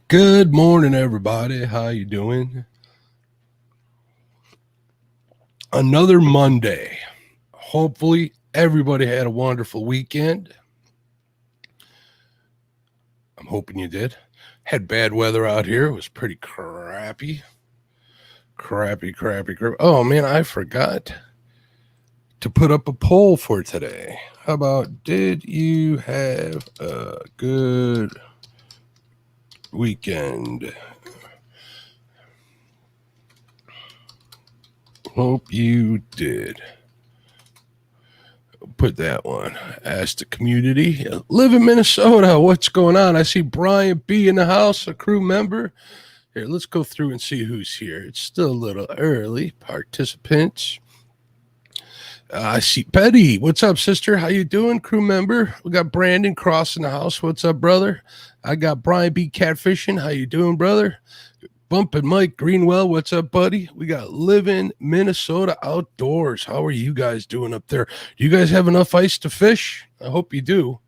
Good morning, everybody. How you doing? Another Monday. Hopefully, everybody had a wonderful weekend. I'm hoping you did. Had bad weather out here. It was pretty crappy. Crappy. Oh, man, I forgot to put up a poll for today. How about, did you have a good weekend? Hope you did. Put that one. Ask the community. Live in Minnesota. What's going on? I see Brian B in the house, a crew member. Here, let's go through and see who's here. It's still a little early. Participants. I see Betty. What's up, sister? How you doing, crew member? We got Brandon Cross in the house. What's up, brother? I got Brian B catfishing. How you doing, brother? Bumping Mike Greenwell. What's up, buddy? We got Living Minnesota Outdoors. How are you guys doing up there? Do you guys have enough ice to fish? I hope you do.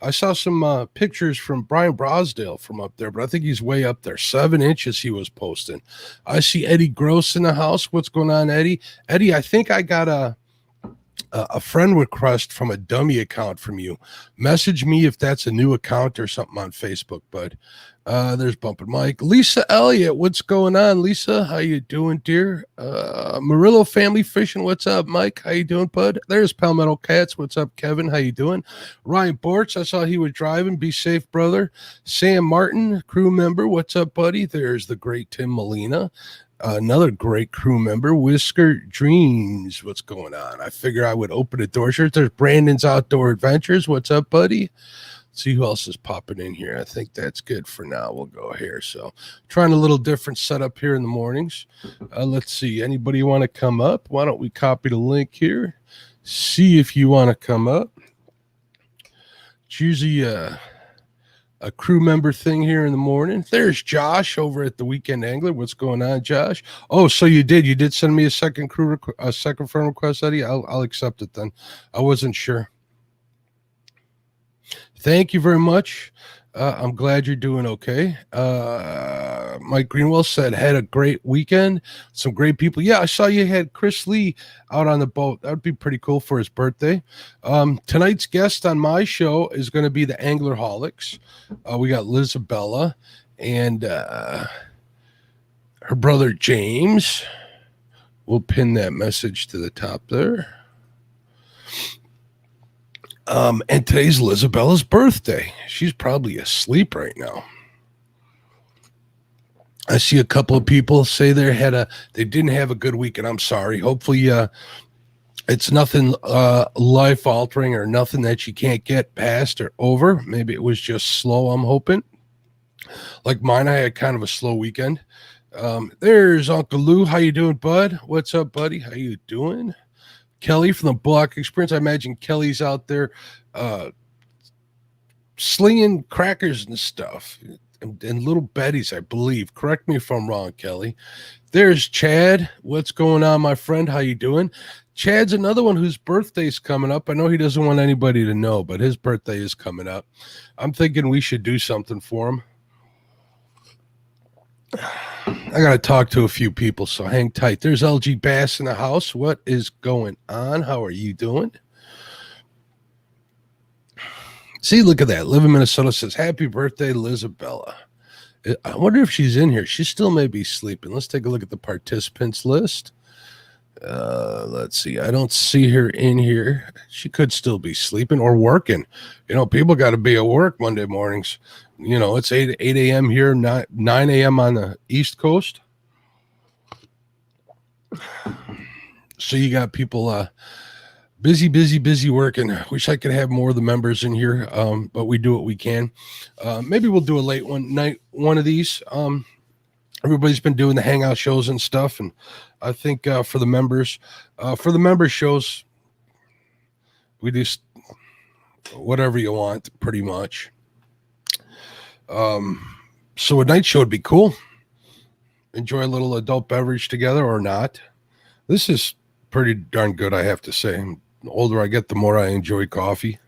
I saw some pictures from Brian Brosdale from up there, but I think he's way up there. 7 inches he was posting. I see Eddie Gross in the house. What's going on, Eddie? Eddie, I think I got a friend request from a dummy account from you. Message me if that's a new account or something on Facebook, bud. There's Bumpin' Mike. Lisa Elliott, what's going on, Lisa? How you doing, dear? Murillo Family Fishing, what's up, Mike? How you doing, bud? There's Palmetto Cats. What's up, Kevin? How you doing? Ryan Bortz, I saw he was driving. Be safe, brother. Sam Martin, crew member. What's up, buddy? There's the great Tim Molina. Another great crew member, Whisker Dreams. What's going on? I figure I would open a door shirt. There's Brandon's Outdoor Adventures. What's up, buddy? Let's see who else is popping in here. I think that's good for now. We'll go here. So, trying a little different setup here in the mornings. Let's see. Anybody want to come up? Why don't we copy the link here? See if you want to come up. It's usually a crew member thing here in the morning. There's Josh over at the Weekend Angler. What's going on, Josh? Oh, so you did send me a second a second friend request, Eddie. I'll accept it then. I wasn't sure. Thank you very much. I'm glad you're doing okay. Mike Greenwell said had a great weekend. Some great people. Yeah, I saw you had Chris Lee out on the boat. That would be pretty cool for his birthday. Tonight's guest on my show is going to be the Anglerholics. We got Lizabella and her brother James. We'll pin that message to the top there. And today's Lizabella's birthday. She's probably asleep right now. I see a couple of people say they didn't have a good weekend. I'm sorry. Hopefully, it's nothing life altering or nothing that you can't get past or over. Maybe it was just slow. I'm hoping. Like mine, I had kind of a slow weekend. There's Uncle Lou. How you doing, bud? What's up, buddy? How you doing? Kelly from the Block Experience. I imagine Kelly's out there slinging crackers and stuff and little Betty's, I believe. Correct me if I'm wrong, Kelly. There's Chad. What's going on, my friend? How you doing? Chad's another one whose birthday's coming up. I know he doesn't want anybody to know, but his birthday is coming up. I'm thinking we should do something for him. I got to talk to a few people, so hang tight. There's LG Bass in the house. What is going on? How are you doing? See, look at that. Live in Minnesota says, happy birthday, Lizabella. I wonder if she's in here. She still may be sleeping. Let's take a look at the participants list. Let's see. I don't see her in here. She could still be sleeping or working. People got to be at work Monday mornings. It's 8 a.m. here, 9 a.m. on the East Coast. So you got people busy working. Wish I could have more of the members in here, but we do what we can. Maybe we'll do a late one of these. Everybody's been doing the hangout shows and stuff, and I think for the members shows, we do whatever you want, pretty much. So a night show would be cool. Enjoy a little adult beverage together or not. This is pretty darn good, I have to say. The older I get, the more I enjoy coffee.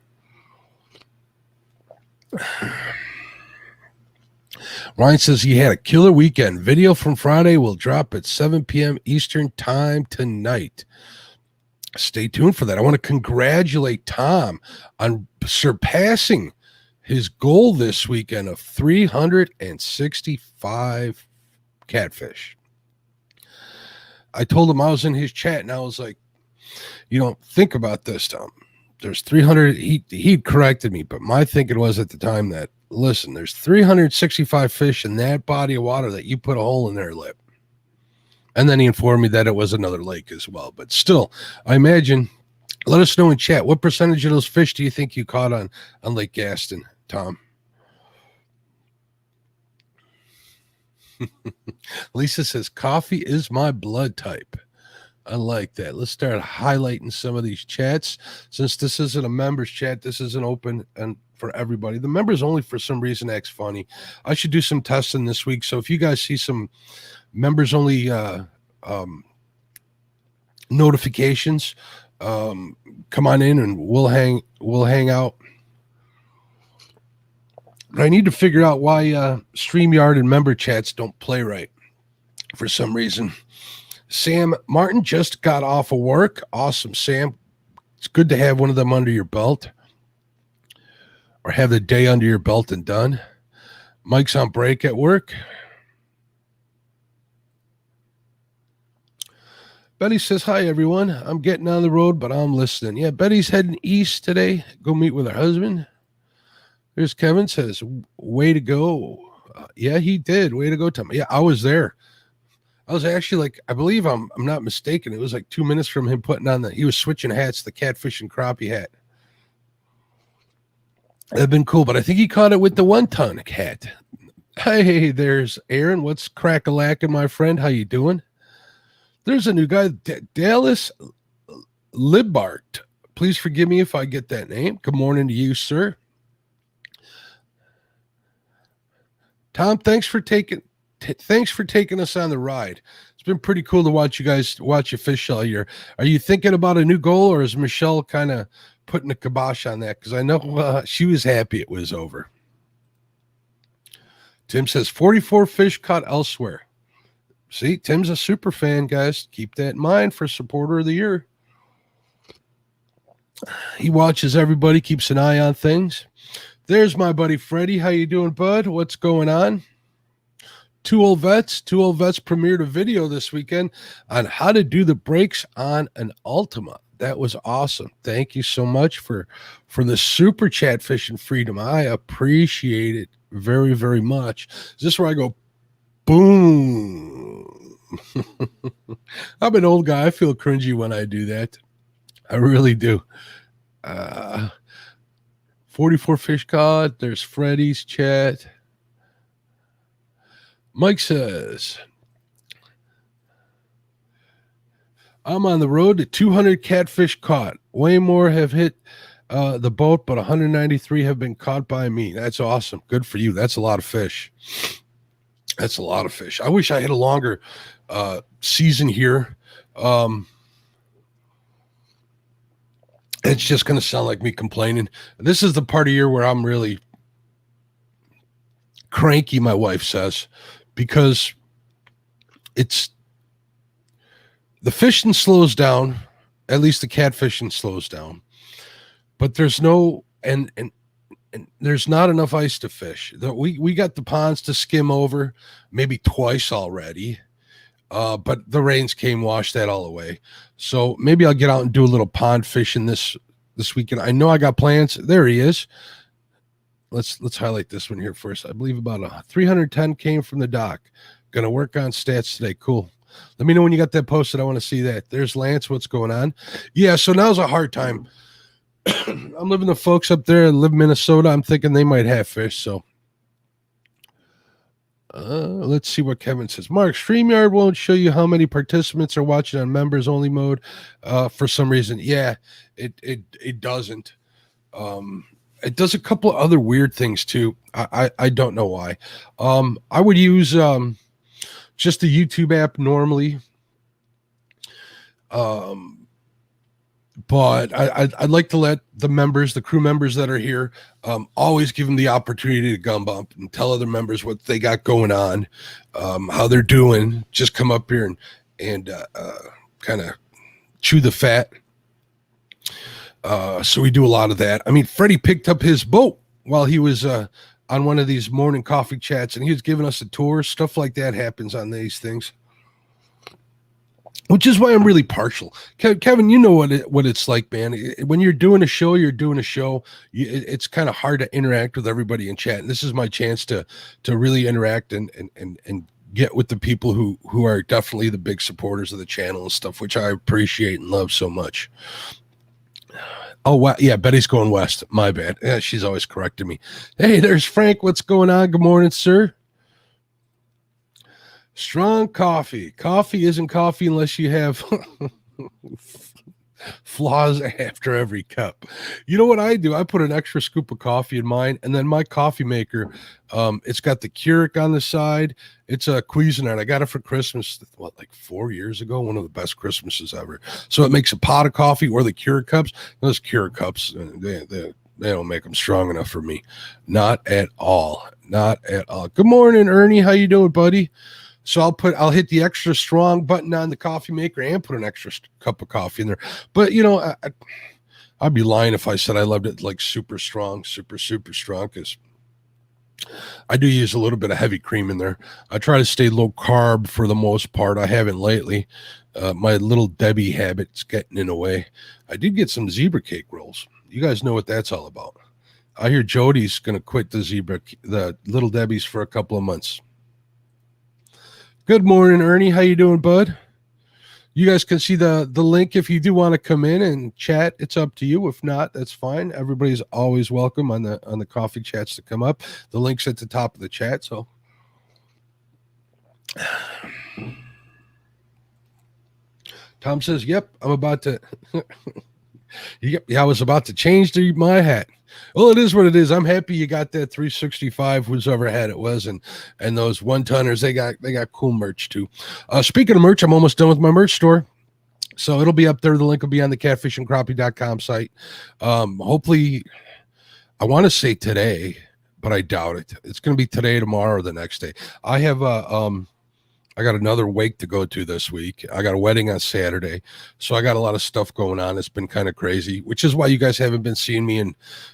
Ryan says he had a killer weekend. Video from Friday will drop at 7 p.m. Eastern time tonight. Stay tuned for that. I want to congratulate Tom on surpassing his goal this weekend of 365 catfish. I told him I was in his chat, and I was like, think about this, Tom. There's 300. He corrected me, but my thinking was at the time that, listen, there's 365 fish in that body of water that you put a hole in their lip. And then he informed me that it was another lake as well. But still, I imagine, let us know in chat, what percentage of those fish do you think you caught on Lake Gaston, Tom? Lisa says, coffee is my blood type. I like that. Let's start highlighting some of these chats. Since this isn't a members chat, this isn't open and for everybody. The members only, for some reason, acts funny. I should do some testing this week. So if you guys see some members only notifications, come on in and we'll hang out. But I need to figure out why StreamYard and member chats don't play right for some reason. Sam Martin just got off of work. Awesome, Sam. It's good to have one of them under your belt, or have the day under your belt and done. Mike's on break at work. Betty says, hi, everyone. I'm getting on the road, but I'm listening. Yeah, Betty's heading east today. Go meet with her husband. There's Kevin says, way to go. Yeah, he did. Way to go, Tom. Yeah, I was there. I was actually like, I believe I'm not mistaken. It was like 2 minutes from him putting on he was switching hats, the catfish and crappie hat. That'd been cool, but I think he caught it with the 1-ton hat. Hey, there's Aaron. What's crack-a-lackin', my friend? How you doing? There's a new guy, Dallas Libart. Please forgive me if I get that name. Good morning to you, sir. Tom, thanks for taking us on the ride. It's been pretty cool to watch you guys watch you fish all year. Are you thinking about a new goal, or is Michelle kind of putting a kibosh on that? Because I know she was happy it was over. Tim says 44 fish caught elsewhere. See, Tim's a super fan, guys. Keep that in mind for supporter of the year. He watches everybody, keeps an eye on things. There's my buddy Freddie. How you doing, bud? What's going on? Two Old Vets premiered a video this weekend on how to do the brakes on an Altima. That was awesome. Thank you so much for the super chat, Fishing Freedom. I appreciate it very, very much. Is this where I go, boom? I'm an old guy. I feel cringy when I do that. I really do. 44 fish caught. There's Freddie's chat. Mike says, I'm on the road to 200 catfish caught. Way more have hit the boat, but 193 have been caught by me. That's awesome. Good for you. That's a lot of fish. That's a lot of fish. I wish I had a longer season here. It's just going to sound like me complaining. This is the part of year where I'm really cranky, my wife says, because it's the fishing slows down, at least the catfishing slows down, but there's no and there's not enough ice to fish. We got the ponds to skim over maybe twice already, but the rains came, washed that all away. So maybe I'll get out and do a little pond fishing this weekend. I know I got plans. There he is. Let's highlight this one here first. I believe about 310 came from the dock. Going to work on stats today. Cool. Let me know when you got that posted. I want to see that. There's Lance. What's going on? Yeah, so now's a hard time. I'm living the folks up there and live in Minnesota. I'm thinking they might have fish. So let's see what Kevin says. Mark, StreamYard won't show you how many participants are watching on members only mode for some reason. Yeah, it doesn't. It does a couple of other weird things too. I don't know why. I would use just the YouTube app normally. but I'd like to let the members, the crew members that are here, always give them the opportunity to gum bump and tell other members what they got going on, how they're doing. Just come up here and kind of chew the fat. So we do a lot of that. I mean, Freddie picked up his boat while he was on one of these morning coffee chats, and he was giving us a tour. Stuff like that happens on these things, which is why I'm really partial. Kevin, you know what it's like, man. When you're doing a show, it's kind of hard to interact with everybody in chat. And this is my chance to really interact and get with the people who are definitely the big supporters of the channel and stuff, which I appreciate and love so much. Oh, wow. Yeah, Betty's going west. My bad. Yeah, she's always correcting me. Hey, there's Frank. What's going on? Good morning, sir. Strong coffee. Coffee isn't coffee unless you have flaws after every cup. You know what I do? I put an extra scoop of coffee in mine, and then my coffee maker, it's got the Keurig on the side. It's a Cuisinart. I got it for Christmas, like 4 years ago? One of the best Christmases ever. So it makes a pot of coffee, or the Keurig cups. Those Keurig cups, they don't make them strong enough for me. Not at all. Not at all. Good morning, Ernie. How you doing, buddy? So I'll hit the extra strong button on the coffee maker and put an extra cup of coffee in there. But I'd be lying if I said I loved it like super strong, super strong, because I do use a little bit of heavy cream in there. I try to stay low carb for the most part. I haven't lately. My little Debbie habit's getting in the way. I did get some zebra cake rolls. You guys know what that's all about. I hear Jody's going to quit the little Debbie's for a couple of months. Good morning, Ernie. How you doing, bud? You guys can see the link if you do want to come in and chat. It's up to you. If not, that's fine. Everybody's always welcome on the coffee chats to come up. The link's at the top of the chat. So, Tom says, "Yep, I'm about to." Yep, yeah, I was about to change my hat. Well, it is what it is. I'm happy you got that 365, whoever hat it was, and those 1-tonners. They got cool merch too. Speaking of merch, I'm almost done with my merch store, so it'll be up there. The link will be on the catfishandcrappie.com site. Hopefully, I want to say today, but I doubt it. It's going to be today, tomorrow, or the next day. I have I got another wake to go to this week. I got a wedding on Saturday. So I got a lot of stuff going on. It's been kind of crazy, which is why you guys haven't been seeing me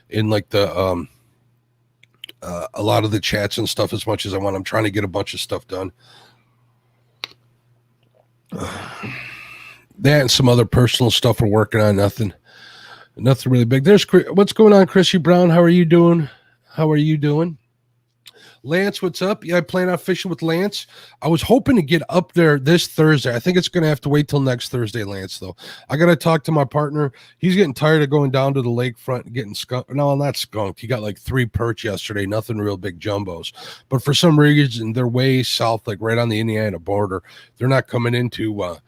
in like the a lot of the chats and stuff as much as I want. I'm trying to get a bunch of stuff done. That and some other personal stuff we're working on. Nothing really big. There's what's going on, Chrissy Brown. How are you doing? Lance, what's up? Yeah, I plan on fishing with Lance. I was hoping to get up there this Thursday. I think it's going to have to wait till next Thursday, Lance, though. I got to talk to my partner. He's getting tired of going down to the lakefront and getting skunked. No, I'm not skunked. He got like 3 perch yesterday, nothing real big jumbos. But for some reason, they're way south, like right on the Indiana border. They're not coming into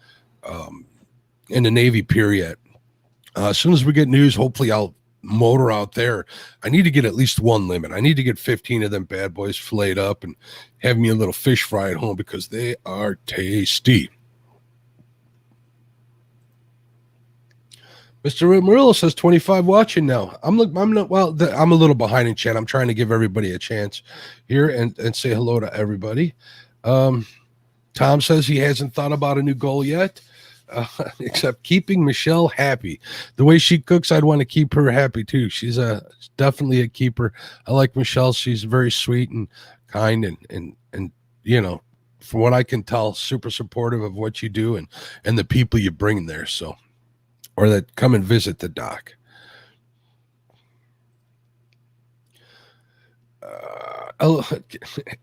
in the Navy Pier yet. As soon as we get news, hopefully I'll motor out there. I need to get at least one limit. I need to get 15 of them bad boys filleted up and have me a little fish fry at home because they are tasty. Mr. Murillo says 25 watching now. I'm a little behind in chat. I'm trying to give everybody a chance here and say hello to everybody. Tom says he hasn't thought about a new goal yet. Except keeping Michelle happy. The way she cooks, I'd want to keep her happy too. She's definitely a keeper. I like Michelle. She's very sweet and kind and from what I can tell, super supportive of what you do and the people you bring there. So, or that come and visit the dock.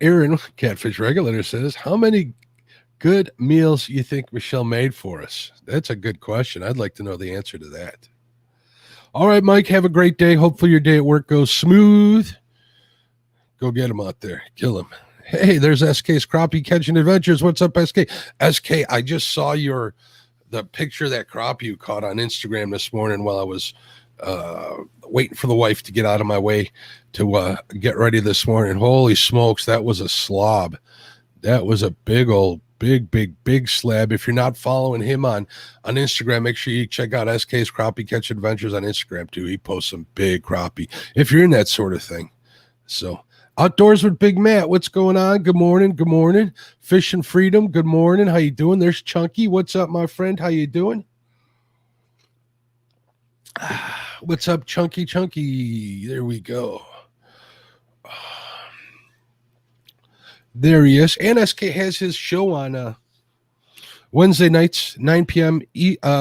Aaron Catfish Regulator says, how many good meals you think Michelle made for us? That's a good question. I'd like to know the answer to that. All right, Mike, have a great day. Hopefully your day at work goes smooth. Go get him out there. Kill him. Hey, there's SK's Crappie Catching Adventures. What's up, SK? SK, I just saw the picture of that crappie you caught on Instagram this morning while I was waiting for the wife to get out of my way to get ready this morning. Holy smokes, that was a slob. That was a big old Big slab. If you're not following him on Instagram, make sure you check out SK's Crappie Catch Adventures on Instagram too. He posts some big crappie if you're in that sort of thing. So Outdoors with Big Matt, what's going on? Good morning. Fishing Freedom, good morning. How you doing? There's Chunky. What's up, my friend? How you doing? What's up, Chunky? There we go. There he is. And SK has his show on Wednesday nights, 9 p.m.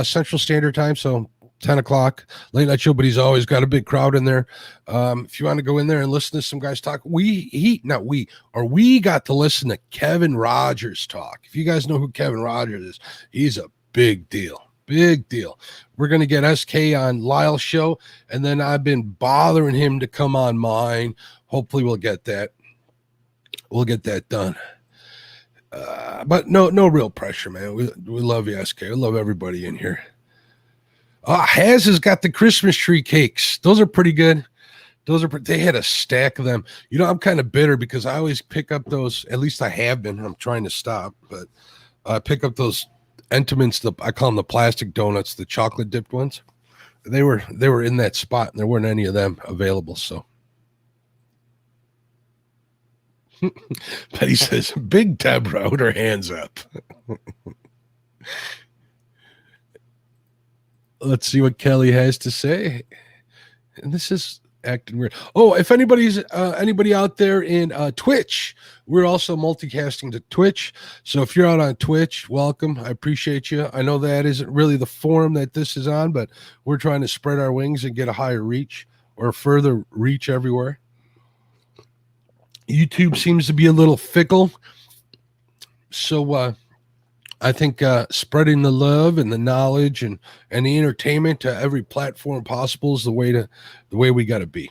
Central Standard Time, so 10 o'clock, late night show, but he's always got a big crowd in there. If you want to go in there and listen to some guys talk, we got to listen to Kevin Rogers talk. If you guys know who Kevin Rogers is, he's a big deal. We're going to get SK on Lyle's show, and then I've been bothering him to come on mine. Hopefully we'll get that done. But no real pressure, man. We love you, SK. I love everybody in here. Haz has got the Christmas tree cakes. Those are pretty good. They had a stack of them. You know, I'm kind of bitter because I always pick up those. At least I have been. I'm trying to stop, but I pick up those Entenmann's. I call them the plastic donuts, the chocolate dipped ones. They were in that spot, and there weren't any of them available. So. But he says, Big Deborah with her hands up. Let's see what Kelly has to say. And this is acting weird. Oh, if anybody out there in Twitch, we're also multicasting to Twitch. So if you're out on Twitch, welcome. I appreciate you. I know that isn't really the forum that this is on, but we're trying to spread our wings and get a higher reach or further reach everywhere. YouTube seems to be a little fickle. So I think spreading the love and the knowledge and the entertainment to every platform possible is the way we got to be.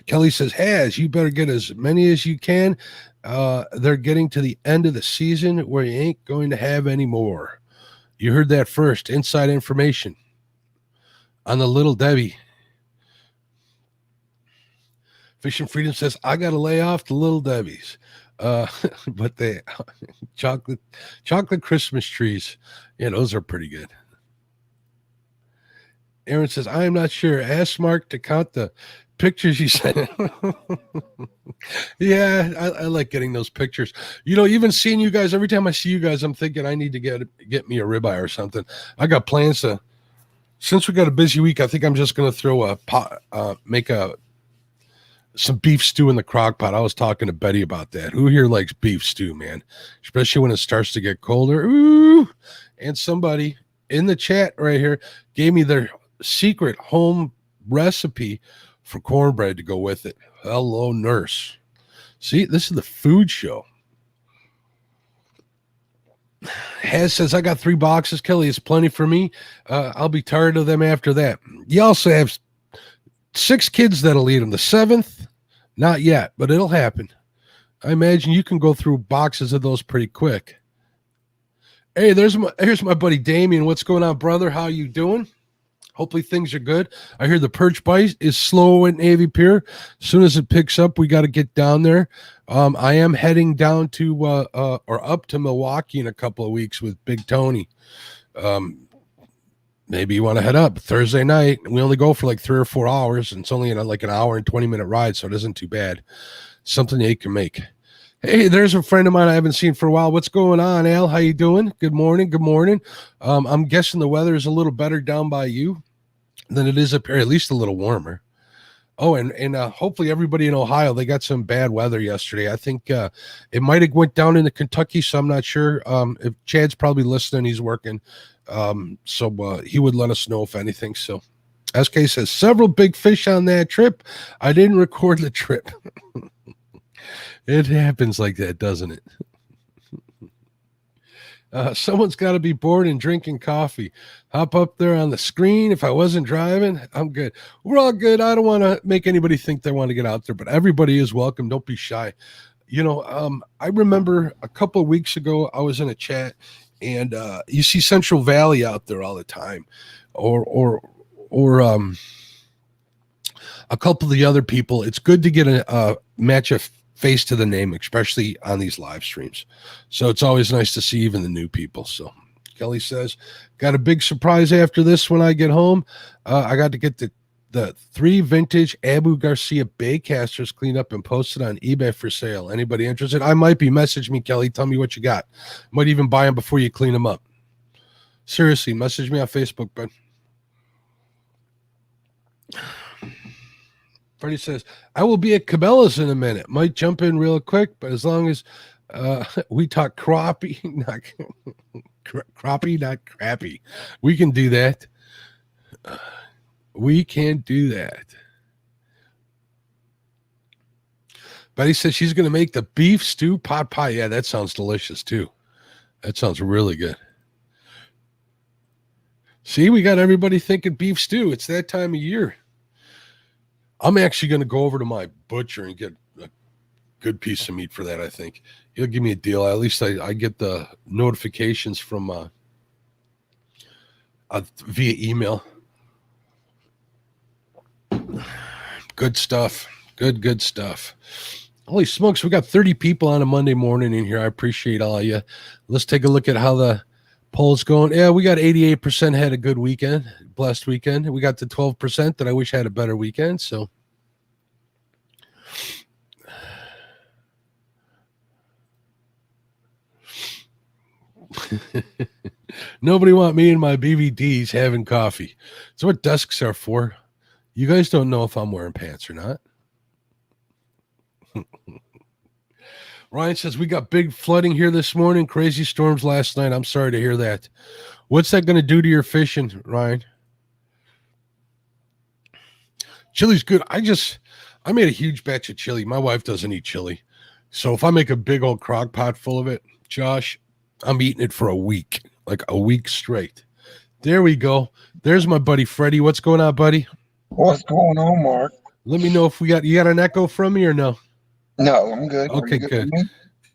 Kelly says, Haz, you better get as many as you can. They're getting to the end of the season where you ain't going to have any more. You heard that first. Inside information on the Little Debbie. Fishing Freedom says, I got to lay off the Little Debbie's. But they chocolate Christmas trees. Yeah, those are pretty good. Aaron says, I am not sure. Ask Mark to count the pictures you sent. Yeah, I like getting those pictures. You know, even seeing you guys, every time I see you guys, I'm thinking I need to get me a ribeye or something. I got plans to, since we got a busy week, I think I'm just going to throw a pot, make some beef stew in the crock pot. I was talking to Betty about that. Who here likes beef stew, man? Especially when it starts to get colder. Ooh. And somebody in the chat right here gave me their secret home recipe for cornbread to go with it. Hello, nurse. See, this is the food show. Haz says, I got 3 boxes. Kelly, it's plenty for me. I'll be tired of them after that. You also have 6 kids that'll eat them. The 7th, not yet, but it'll happen. I imagine you can go through boxes of those pretty quick. Hey, here's my buddy Damien. What's going on, brother? How you doing? Hopefully things are good. I hear the perch bite is slow at Navy Pier. As soon as it picks up, we got to get down there. I am heading down to or up to Milwaukee in a couple of weeks with Big Tony. Maybe you want to head up Thursday night. We only go for like 3 or 4 hours, and it's only like an hour and 20-minute ride, so it isn't too bad. Something you can make. Hey, there's a friend of mine I haven't seen for a while. What's going on, Al? How you doing? Good morning. I'm guessing the weather is a little better down by you than it is up here, at least a little warmer. Oh, and hopefully everybody in Ohio, they got some bad weather yesterday. I think it might have went down into Kentucky, so I'm not sure. If Chad's probably listening, he's working. So he would let us know if anything. So SK says, several big fish on that trip. I didn't record the trip. It happens like that, doesn't it? Someone's got to be bored and drinking coffee. Hop up there on the screen. If I wasn't driving, I'm good. We're all good. I don't want to make anybody think they want to get out there, but everybody is welcome. Don't be shy. You know, I remember a couple of weeks ago, I was in a chat, and you see Central Valley out there all the time, or a couple of the other people. It's good to get a match of face to the name, especially on these live streams. So it's always nice to see even the new people. So Kelly says, got a big surprise after this when I get home. I got to get the 3 vintage Abu Garcia Baycasters cleaned up and posted on eBay for sale. Anybody interested? I might be. Message me, Kelly. Tell me what you got. Might even buy them before you clean them up. Seriously, message me on Facebook, bud. Freddie says, I will be at Cabela's in a minute. Might jump in real quick, but as long as we talk crappie, not crappie, not crappy. We can do that. We can do that. Betty says she's going to make the beef stew pot pie. Yeah, that sounds delicious too. That sounds really good. See, we got everybody thinking beef stew. It's that time of year. I'm actually going to go over to my butcher and get a good piece of meat for that, I think. He'll give me a deal. At least I get the notifications from via email. Good stuff. Good stuff. Holy smokes, we got 30 people on a Monday morning in here. I appreciate all of you. Let's take a look at how the poll's going. Yeah, we got 88% had a good weekend, blessed weekend. We got the 12% that I wish had a better weekend. So nobody want me and my BVDs having coffee. That's what desks are for. You guys don't know if I'm wearing pants or not. Ryan says, we got big flooding here this morning, crazy storms last night. I'm sorry to hear that. What's that going to do to your fishing, Ryan? Chili's good. I made a huge batch of chili. My wife doesn't eat chili. So if I make a big old crock pot full of it, Josh, I'm eating it for a week, like a week straight. There we go. There's my buddy Freddie. What's going on, buddy? What's going on, Mark? Let me know if you got an echo from me or no? No, I'm good. Okay, good.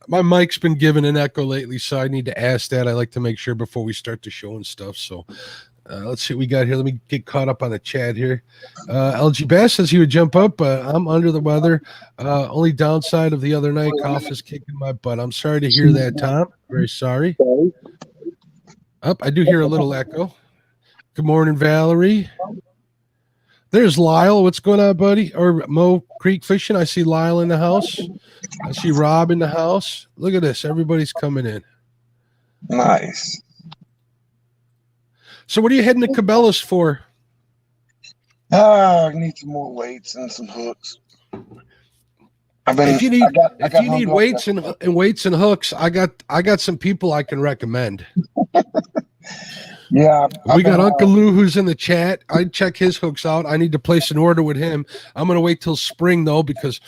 My mic's been giving an echo lately, so I need to ask that. I like to make sure before we start the show and stuff. So let's see what we got here. Let me get caught up on the chat here. LG Bass says he would jump up. I'm under the weather. Only downside of the other night, cough is kicking my butt. I'm sorry to hear that, Tom. Very sorry. I do hear a little echo. Good morning, Valerie. There's Lyle. What's going on, buddy? Or Mo Creek Fishing. I see Lyle in the house. I see Rob in the house. Look at this. Everybody's coming in. Nice. So what are you heading to Cabela's for? I need some more weights and some hooks. If you need weights and hooks, I got some people I can recommend. Yeah, we got Uncle Lou who's in the chat. I'd check his hooks out. I need to place an order with him. I'm going to wait till spring though, because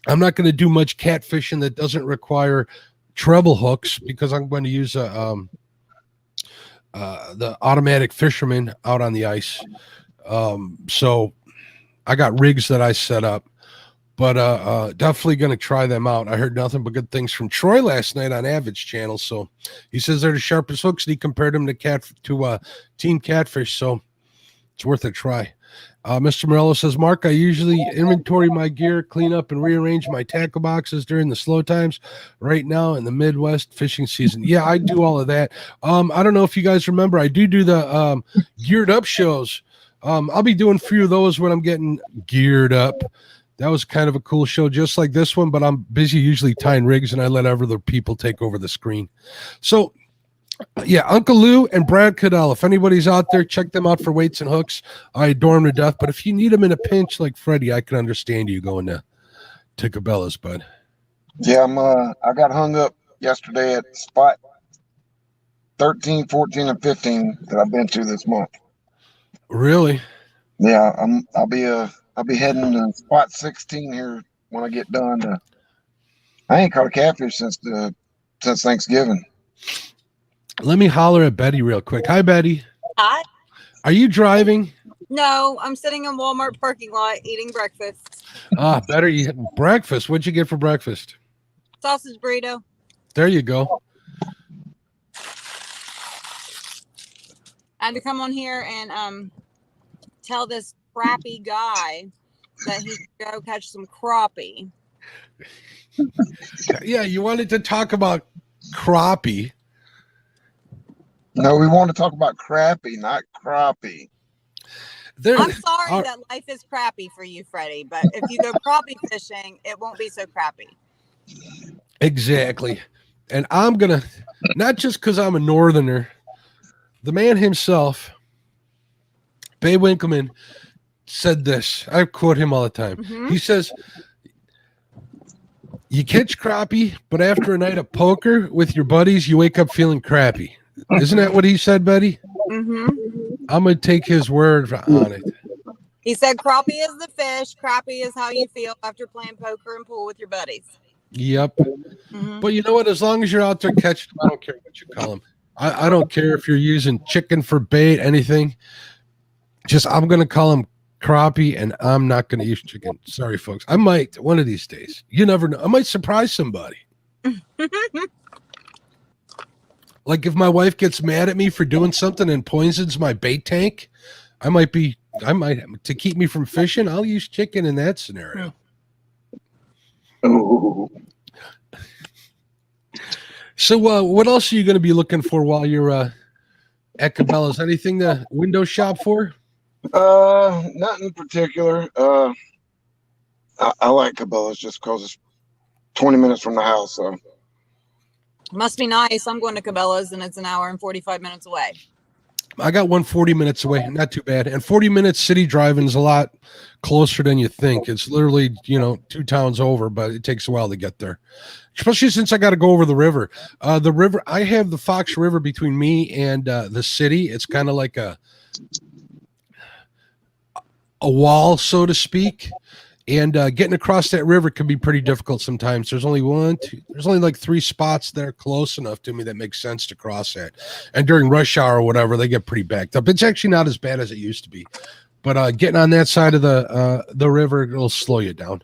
I'm not going to do much catfishing that doesn't require treble hooks, because I'm going to use the automatic fisherman out on the ice. So I got rigs that I set up, but definitely going to try them out. I heard nothing but good things from Troy last night on Avid's channel. So he says they're the sharpest hooks, and he compared them to Team Catfish. So it's worth a try. Mr. Morello says, Mark, I usually inventory my gear, clean up and rearrange my tackle boxes during the slow times. Right now in the Midwest fishing season. Yeah, I do all of that. I don't know if you guys remember, I do the geared up shows. I'll be doing a few of those when I'm getting geared up. That was kind of a cool show, just like this one, but I'm busy usually tying rigs, and I let other people take over the screen. So, yeah, Uncle Lou and Brad Cadell, if anybody's out there, check them out for weights and hooks. I adore them to death, but if you need them in a pinch like Freddie, I can understand you going to Cabela's, bud. Yeah, I got hung up yesterday at spot 13, 14, and 15 that I've been to this month. Really? Yeah, I'll be heading to spot 16 here when I get done. I ain't caught a catfish since Thanksgiving. Let me holler at Betty real quick. Hi, Betty. Hi. Are you driving? No, I'm sitting in Walmart parking lot eating breakfast. Better eat breakfast. What'd you get for breakfast? Sausage burrito. There you go. I had to come on here and tell this crappy guy that he should go catch some crappie. Yeah, you wanted to talk about crappie. No, we want to talk about crappie, not crappie. There, I'm sorry are- that life is crappy for you, Freddie, but if you go crappie fishing, it won't be so crappy. exactly. And I'm gonna, not just because I'm a northerner, the man himself, Bay Winkleman, said this. I quote him all the time. Mhm. He says, "You catch crappie, but after a night of poker with your buddies, you wake up feeling crappy." Isn't that what he said, Betty? Hmm. I'm gonna take his word on it. He said crappie is the fish. Crappie is how you feel after playing poker and pool with your buddies. Yep. Mhm. But you know what? As long as you're out there catching them, I don't care what you call them. I don't care if you're using chicken for bait, anything. Just I'm gonna call them crappie, and I'm not gonna use chicken. Sorry, folks. I might one of these days. You never know. I might surprise somebody. Like if my wife gets mad at me for doing something and poisons my bait tank, I might to keep me from fishing. I'll use chicken in that scenario. Ooh. So, what else are you going to be looking for while you're at Cabela's? Anything to window shop for? Nothing in particular. I like Cabela's just because it's 20 minutes from the house. So Must be nice. I'm going to Cabela's and it's an hour and 45 minutes away. I got one 40 minutes away. Not too bad. And 40 minutes city driving is a lot closer than you think. It's literally, 2 towns over, but it takes a while to get there. Especially since I got to go over the river. The river, I have the Fox River between me and the city. It's kind of like a wall, so to speak. And getting across that river can be pretty difficult sometimes. There's only like 3 spots that are close enough to me that makes sense to cross at. And during rush hour or whatever, they get pretty backed up. It's actually not as bad as it used to be. But getting on that side of the river, it'll slow you down.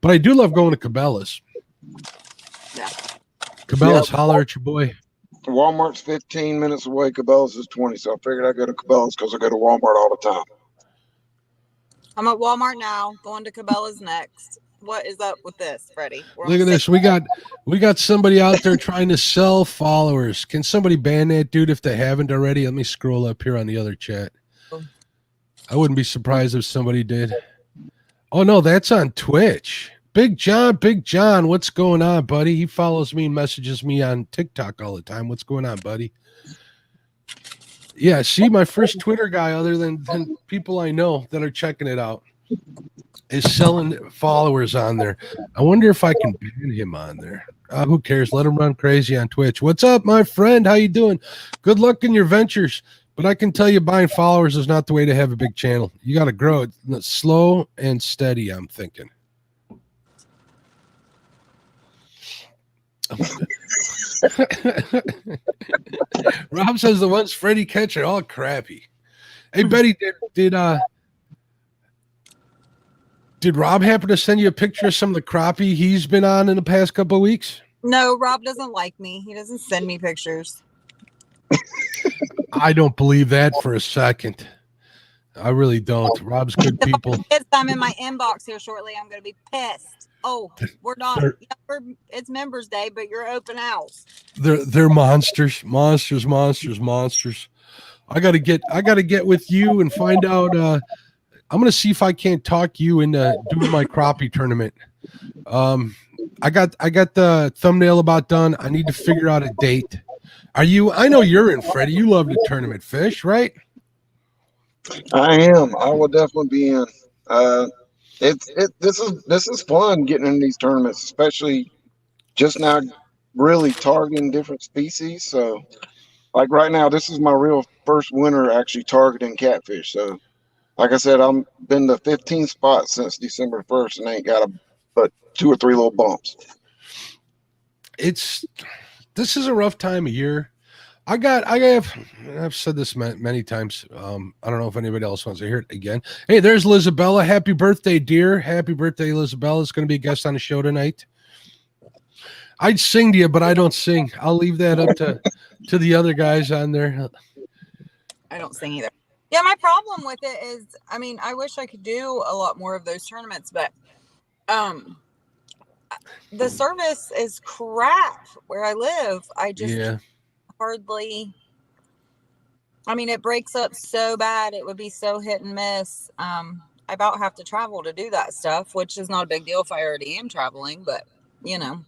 But I do love going to Cabela's. Yeah. Cabela's, Yep. holler at your boy. Walmart's 15 minutes away. Cabela's is 20. So I figured I'd go to Cabela's because I go to Walmart all the time. I'm at Walmart now, going to Cabela's next. What is up with this, Freddie? We're on Look at the this. same- We got somebody out there trying to sell followers. Can somebody ban that dude if they haven't already? Let me scroll up here on the other chat. I wouldn't be surprised if somebody did. Oh no, that's on Twitch. Big John, what's going on, buddy? He follows me and messages me on TikTok all the time. What's going on, buddy? Yeah, see, my first Twitter guy, other than people I know that are checking it out, is selling followers on there. I wonder if I can ban him on there. Who cares? Let him run crazy on Twitch. What's up, my friend? How you doing? Good luck in your ventures. But I can tell you buying followers is not the way to have a big channel. You got to grow it slow and steady, I'm thinking. Rob says the ones Freddie catch are all crappy. Hey, Betty, did Rob happen to send you a picture of some of the crappie he's been on in the past couple of weeks? No, Rob doesn't like me. He doesn't send me pictures. I don't believe that for a second. I really don't. Rob's good people. If I'm in my inbox here shortly, I'm going to be pissed. Oh, we're not. It's Members Day, but you're open house. They're monsters. I gotta get with you and find out. I'm gonna see if I can't talk you into doing my crappie tournament. I got the thumbnail about done. I need to figure out a date. Are you? I know you're in, Freddie. You love to tournament fish, right? I am. I will definitely be in. This is fun getting in these tournaments, especially just now really targeting different species. So like right now, this is my real first winter actually targeting catfish. So like I said, I'm been the 15th spot since December 1st and ain't got but 2 or 3 little bumps. This is a rough time of year. I've said this many times. I don't know if anybody else wants to hear it again. Hey, there's Lizabella. Happy birthday, dear. Happy birthday, Lizabella. Is going to be a guest on the show tonight. I'd sing to you, but I don't sing. I'll leave that up to the other guys on there. I don't sing either. Yeah, my problem with it is, I mean, I wish I could do a lot more of those tournaments, but The service is crap where I live. I just Yeah. hardly. I mean, it breaks up so bad. It would be so hit and miss. I about have to travel to do that stuff, which is not a big deal if I already am traveling, but you know.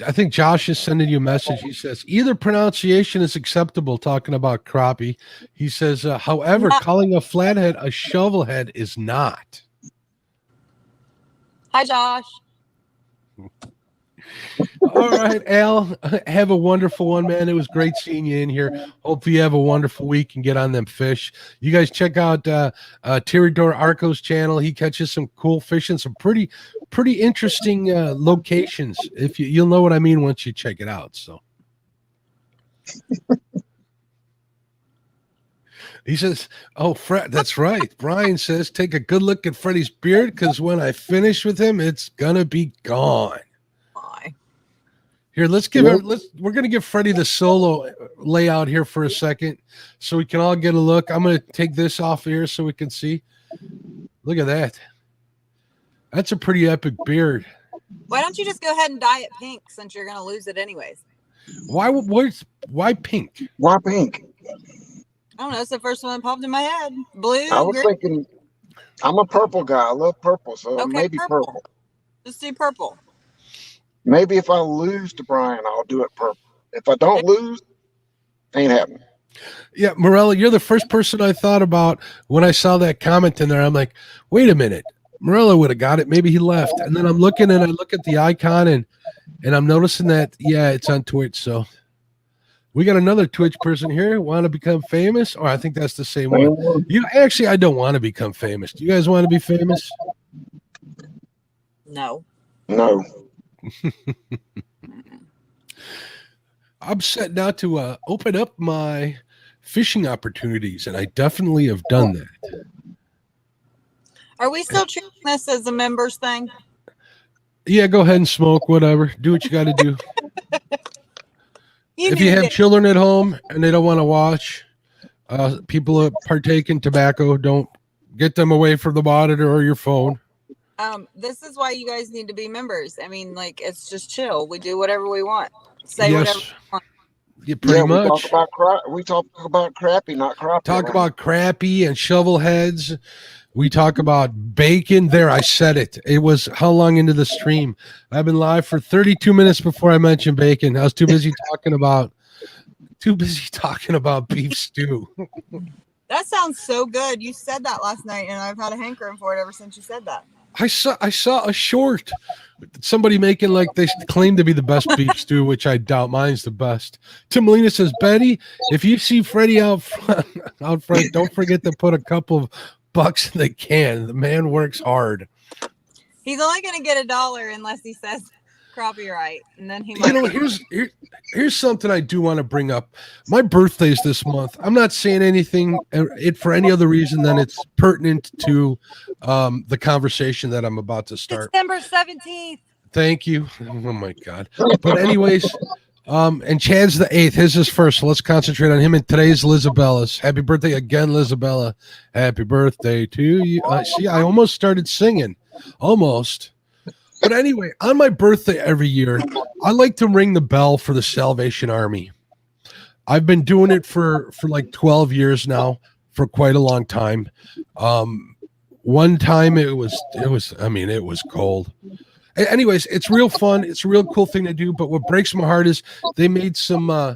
I think Josh is sending you a message. He says either pronunciation is acceptable, talking about crappie. He says, however, Not- calling a flathead a shovelhead is not. Hi, Josh. All right, Al, have a wonderful one, man. It was great seeing you in here. Hope you have a wonderful week and get on them fish. You guys check out Tirador Arco's channel. He catches some cool fish and some pretty interesting locations. If you'll know what I mean once you check it out. So he says, "Oh, Fred, that's right." Brian says, "Take a good look at Freddie's beard because when I finish with him, it's gonna be gone." Bye. Here, we're gonna give Freddie the solo layout here for a second so we can all get a look. I'm gonna take this off here so we can see. Look at that. That's a pretty epic beard. Why don't you just go ahead and dye it pink since you're going to lose it anyways? Why pink? Why pink? I don't know. It's the first one that popped in my head. Blue. I was green. thinking, I'm a purple guy. I love purple, so Okay, maybe purple. Just do purple. Maybe if I lose to Brian, I'll do it purple. If I don't lose, ain't happening. Yeah, Morella, you're the first person I thought about when I saw that comment in there. I'm like, wait a minute. Morella would have got it. Maybe he left. And then I'm looking and I look at the icon and I'm noticing that, yeah, it's on Twitch. So we got another Twitch person here. Want to become famous? Or I think that's the same one. Actually, I don't want to become famous. Do you guys want to be famous? No. No. I'm set now to open up my fishing opportunities, and I definitely have done that. Are we still treating this as a members thing? Yeah, go ahead and smoke, whatever. Do what you got to do. If you need have it. children at home and they don't want to watch people partake in tobacco, don't get them away from the monitor or your phone. This is why you guys need to be members. I mean, like, it's just chill. We do whatever we want. Say whatever we want. Yeah, pretty much. We talk about crappie, not crappie. Talk about crappie and shovel heads. We talk about bacon. There, I said it. It was how long into the stream? I've been live for 32 minutes before I mentioned bacon. I was too busy talking about beef stew. That sounds so good. You said that last night, and I've had a hankering for it ever since you said that. I saw a short, somebody making like they claim to be the best beef stew, which I doubt. Mine's the best. Tim Molina says, Betty, if you see Freddie out front, don't forget to put a couple of bucks in the can. The man works hard. He's only going to get $1 unless he says crappie right, and then he might. Here's something I do want to bring up. My birthday's this month. I'm not saying anything for any other reason than it's pertinent to the conversation that I'm about to start. December 17th. Thank you. Oh my God. But anyways, and Chad's the 8th. His is first. So let's concentrate on him. And today's Lizabella's. Happy birthday again, Lizabella. Happy birthday to you. See, I almost started singing. Almost. But anyway, on my birthday every year, I like to ring the bell for the Salvation Army. I've been doing it for like 12 years now, for quite a long time. One time it was cold. Anyways, it's real fun. It's a real cool thing to do. But what breaks my heart is they made some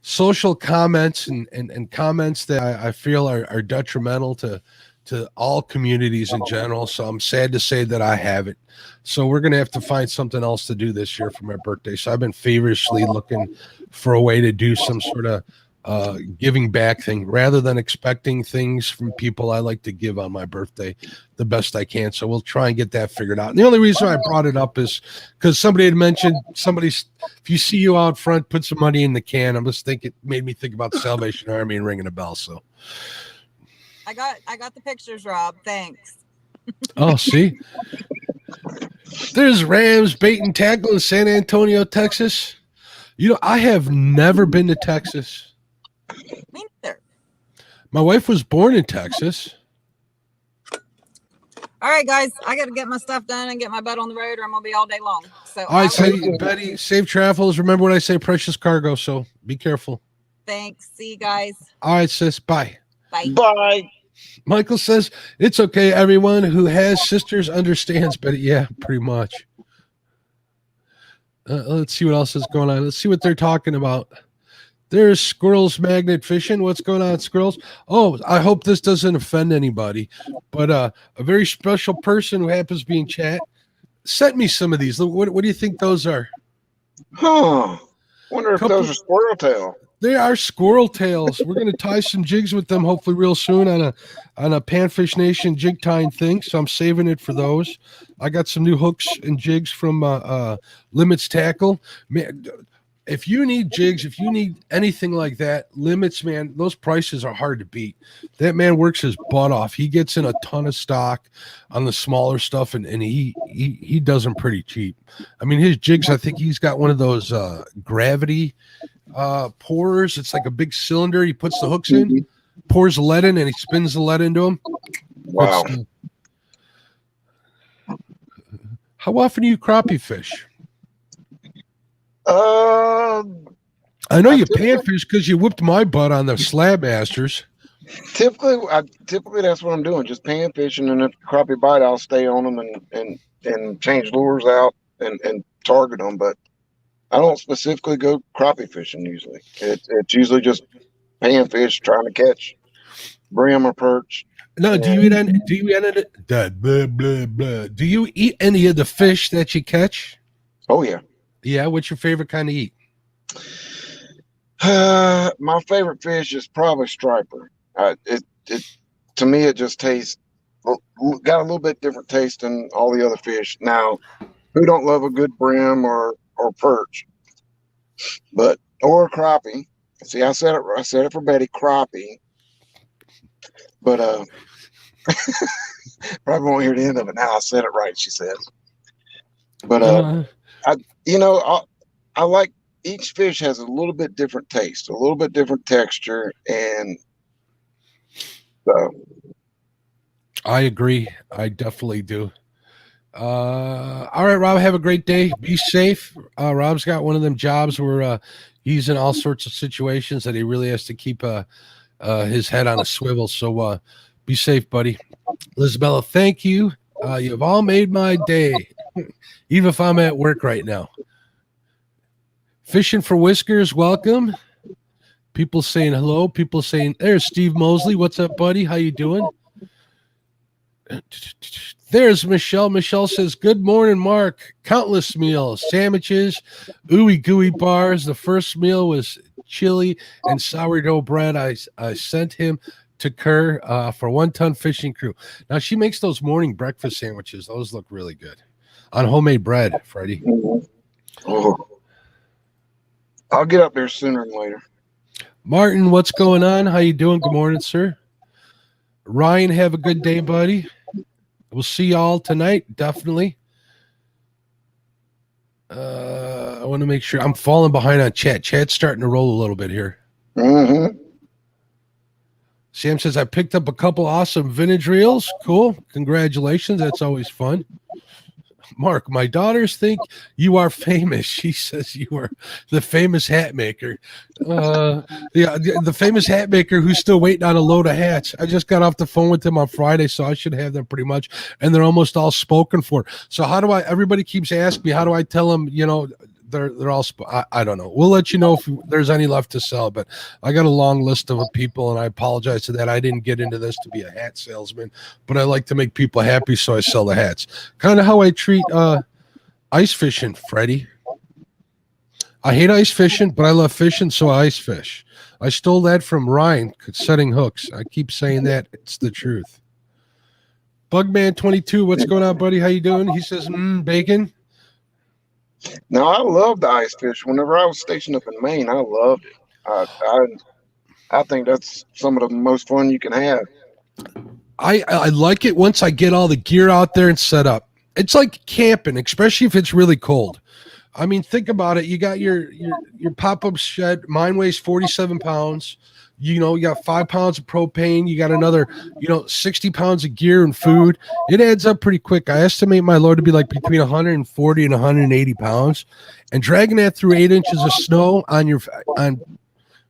social comments and comments that I feel are detrimental to all communities in general. So I'm sad to say that I haven't. So we're going to have to find something else to do this year for my birthday. So I've been feverishly looking for a way to do some sort of giving back thing rather than expecting things from people. I like to give on my birthday the best I can. So we'll try and get that figured out. And the only reason I brought it up is because somebody had mentioned if you see you out front, put some money in the can. I'm just thinking, it made me think about the Salvation Army and ringing a bell. So I got the pictures, Rob. Thanks. Oh, see, there's Rams bait and tackle in San Antonio, Texas. You know, I have never been to Texas. Me neither. My wife was born in Texas. All right, guys, I got to get my stuff done and get my butt on the road, or I'm gonna be all day long. So, All right, Betty, safe travels. Remember what I say, precious cargo. So be careful. thanks. See you guys. All right, sis. Bye. Bye. Bye. Michael says it's okay. Everyone who has sisters understands, but yeah, pretty much. Let's see what else is going on. Let's see what they're talking about. There's Squirrels Magnet Fishing. What's going on, Squirrels? Oh, I hope this doesn't offend anybody, but a very special person who happens to be in chat sent me some of these. What do you think those are? Huh. Wonder if those are squirrel tail. They are squirrel tails. We're going to tie some jigs with them hopefully real soon on a Panfish Nation jig tying thing. So I'm saving it for those. I got some new hooks and jigs from Limits Tackle. Man, if you need jigs, if you need anything like that, Limits, man, those prices are hard to beat. That man works his butt off. He gets in a ton of stock on the smaller stuff, and he does them pretty cheap. I mean, his jigs, I think he's got one of those gravity pourers. It's like a big cylinder. He puts the hooks in, pours the lead in, and he spins the lead into them. Wow. How often do you crappie fish? I know you panfish because you whipped my butt on the Slab Masters. Typically that's what I'm doing, just pan fishing, and if crappie bite, I'll stay on them and change lures out and target them. But I don't specifically go crappie fishing usually. It's usually just pan fish, trying to catch brim or perch. No, do you eat any of the fish that you catch? Oh yeah. Yeah, what's your favorite kind to eat? My favorite fish is probably striper. To me, it just tastes got a little bit different taste than all the other fish. Now, who don't love a good brim or perch, or crappie? See, I said it for Betty, crappie, but probably won't hear the end of it now. I said it right, she says. But I like, each fish has a little bit different taste, a little bit different texture, and so I agree. I definitely do. All right, Rob, have a great day. Be safe. Rob's got one of them jobs where he's in all sorts of situations that he really has to keep his head on a swivel. So be safe, buddy. Lisabella, thank you. You've all made my day, even if I'm at work right now. Fishing for Whiskers, welcome. People saying hello. People saying, there's Steve Mosley. What's up, buddy? How you doing? There's Michelle. Michelle says, good morning, Mark. Countless meals, sandwiches, ooey gooey bars. The first meal was chili and sourdough bread. I sent him to Kerr for 1 ton fishing crew. Now, she makes those morning breakfast sandwiches. Those look really good on homemade bread, Freddie. Oh, I'll get up there sooner than later. Martin, what's going on? How you doing? Good morning, sir. Ryan, have a good day, buddy. We'll see y'all tonight, definitely. I want to make sure I'm falling behind on chat. Chat's starting to roll a little bit here. Mm-hmm. Sam says, I picked up a couple awesome vintage reels. Cool. Congratulations. That's always fun. Mark, my daughters think you are famous. She says you are the famous hat maker. The famous hat maker who's still waiting on a load of hats. I just got off the phone with him on Friday, so I should have them pretty much. And they're almost all spoken for. So how do everybody keeps asking me, how do I tell them, they're all, I don't know. We'll let you know if there's any left to sell, but I got a long list of people, and I apologize to that. I didn't get into this to be a hat salesman, but I like to make people happy, so I sell the hats. Kind of how I treat ice fishing, Freddie. I hate ice fishing, but I love fishing, so I ice fish. I stole that from Ryan, setting hooks. I keep saying that. It's the truth. Bugman22, what's going on, buddy? How you doing? He says, bacon. Now, I love the ice fish. Whenever I was stationed up in Maine, I loved it. I think that's some of the most fun you can have. I like it once I get all the gear out there and set up. It's like camping, especially if it's really cold. I mean, think about it. You got your pop-up shed. Mine weighs 47 pounds. You know, you got 5 pounds of propane. You got another, 60 pounds of gear and food. It adds up pretty quick. I estimate my load to be like between 140 and 180 pounds. And dragging that through 8 inches of snow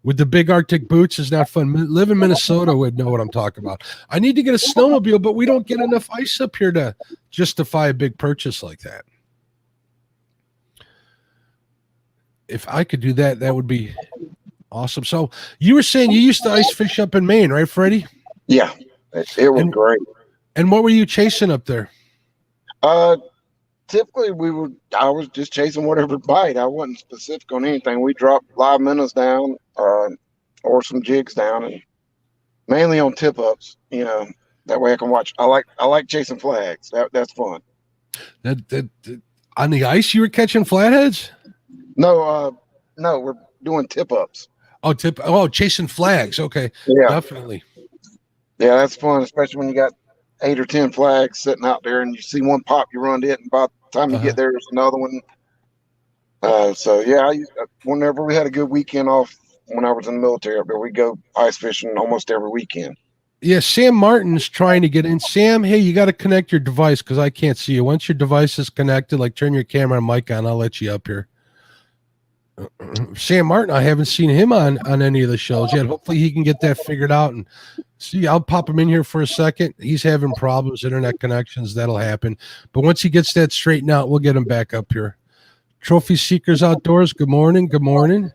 with the big Arctic boots is not fun. Live in Minnesota would know what I'm talking about. I need to get a snowmobile, but we don't get enough ice up here to justify a big purchase like that. If I could do that, that would be awesome. So you were saying you used to ice fish up in Maine, right, Freddie? Yeah, it was great. And what were you chasing up there? Typically I was just chasing whatever bite. I wasn't specific on anything. We dropped live minnows down, or some jigs down, and mainly on tip ups, that way I can watch. I like chasing flags. That's fun. That on the ice you were catching flatheads? No, we're doing tip ups. Chasing flags. Okay. Yeah. Definitely. Yeah, that's fun, especially when you got 8 or 10 flags sitting out there and you see one pop, you run it, and by the time you get there, there's another one. So yeah, whenever we had a good weekend off when I was in the military up there, we go ice fishing almost every weekend. Yeah, Sam Martin's trying to get in. Sam, hey, you got to connect your device because I can't see you. Once your device is connected, like turn your camera and mic on, I'll let you up here. Sam Martin, I haven't seen him on any of the shows yet. Hopefully he can get that figured out. And see, I'll pop him in here for a second. He's having problems, internet connections. That'll happen. But once he gets that straightened out, we'll get him back up here. Trophy Seekers Outdoors, good morning. Good morning.